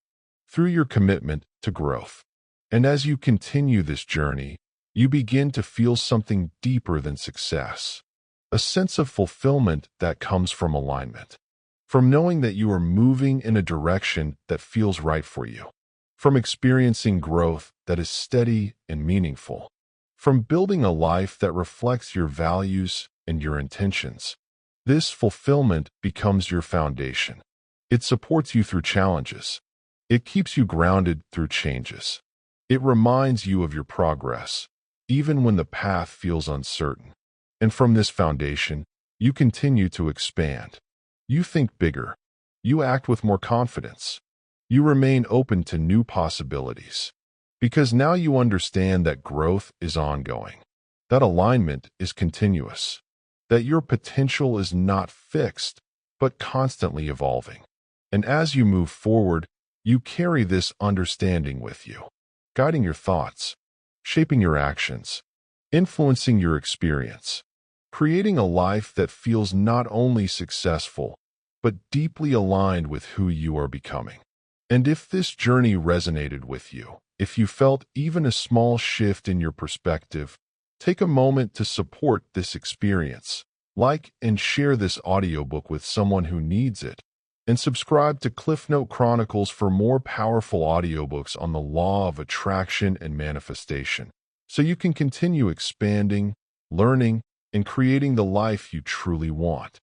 through your commitment to growth. And as you continue this journey, you begin to feel something deeper than success, a sense of fulfillment that comes from alignment, from knowing that you are moving in a direction that feels right for you, from experiencing growth that is steady and meaningful, from building a life that reflects your values and your intentions. This fulfillment becomes your foundation. It supports you through challenges. It keeps you grounded through changes. It reminds you of your progress, even when the path feels uncertain. And from this foundation, you continue to expand. You think bigger. You act with more confidence. You remain open to new possibilities. Because now you understand that growth is ongoing, that alignment is continuous, that your potential is not fixed, but constantly evolving. And as you move forward, you carry this understanding with you, guiding your thoughts, shaping your actions, influencing your experience, creating a life that feels not only successful, but deeply aligned with who you are becoming. And if this journey resonated with you, if you felt even a small shift in your perspective, take a moment to support this experience. Like and share this audiobook with someone who needs it. And subscribe to CliffNote Chronicles for more powerful audiobooks on the law of attraction and manifestation, so you can continue expanding, learning, and creating the life you truly want.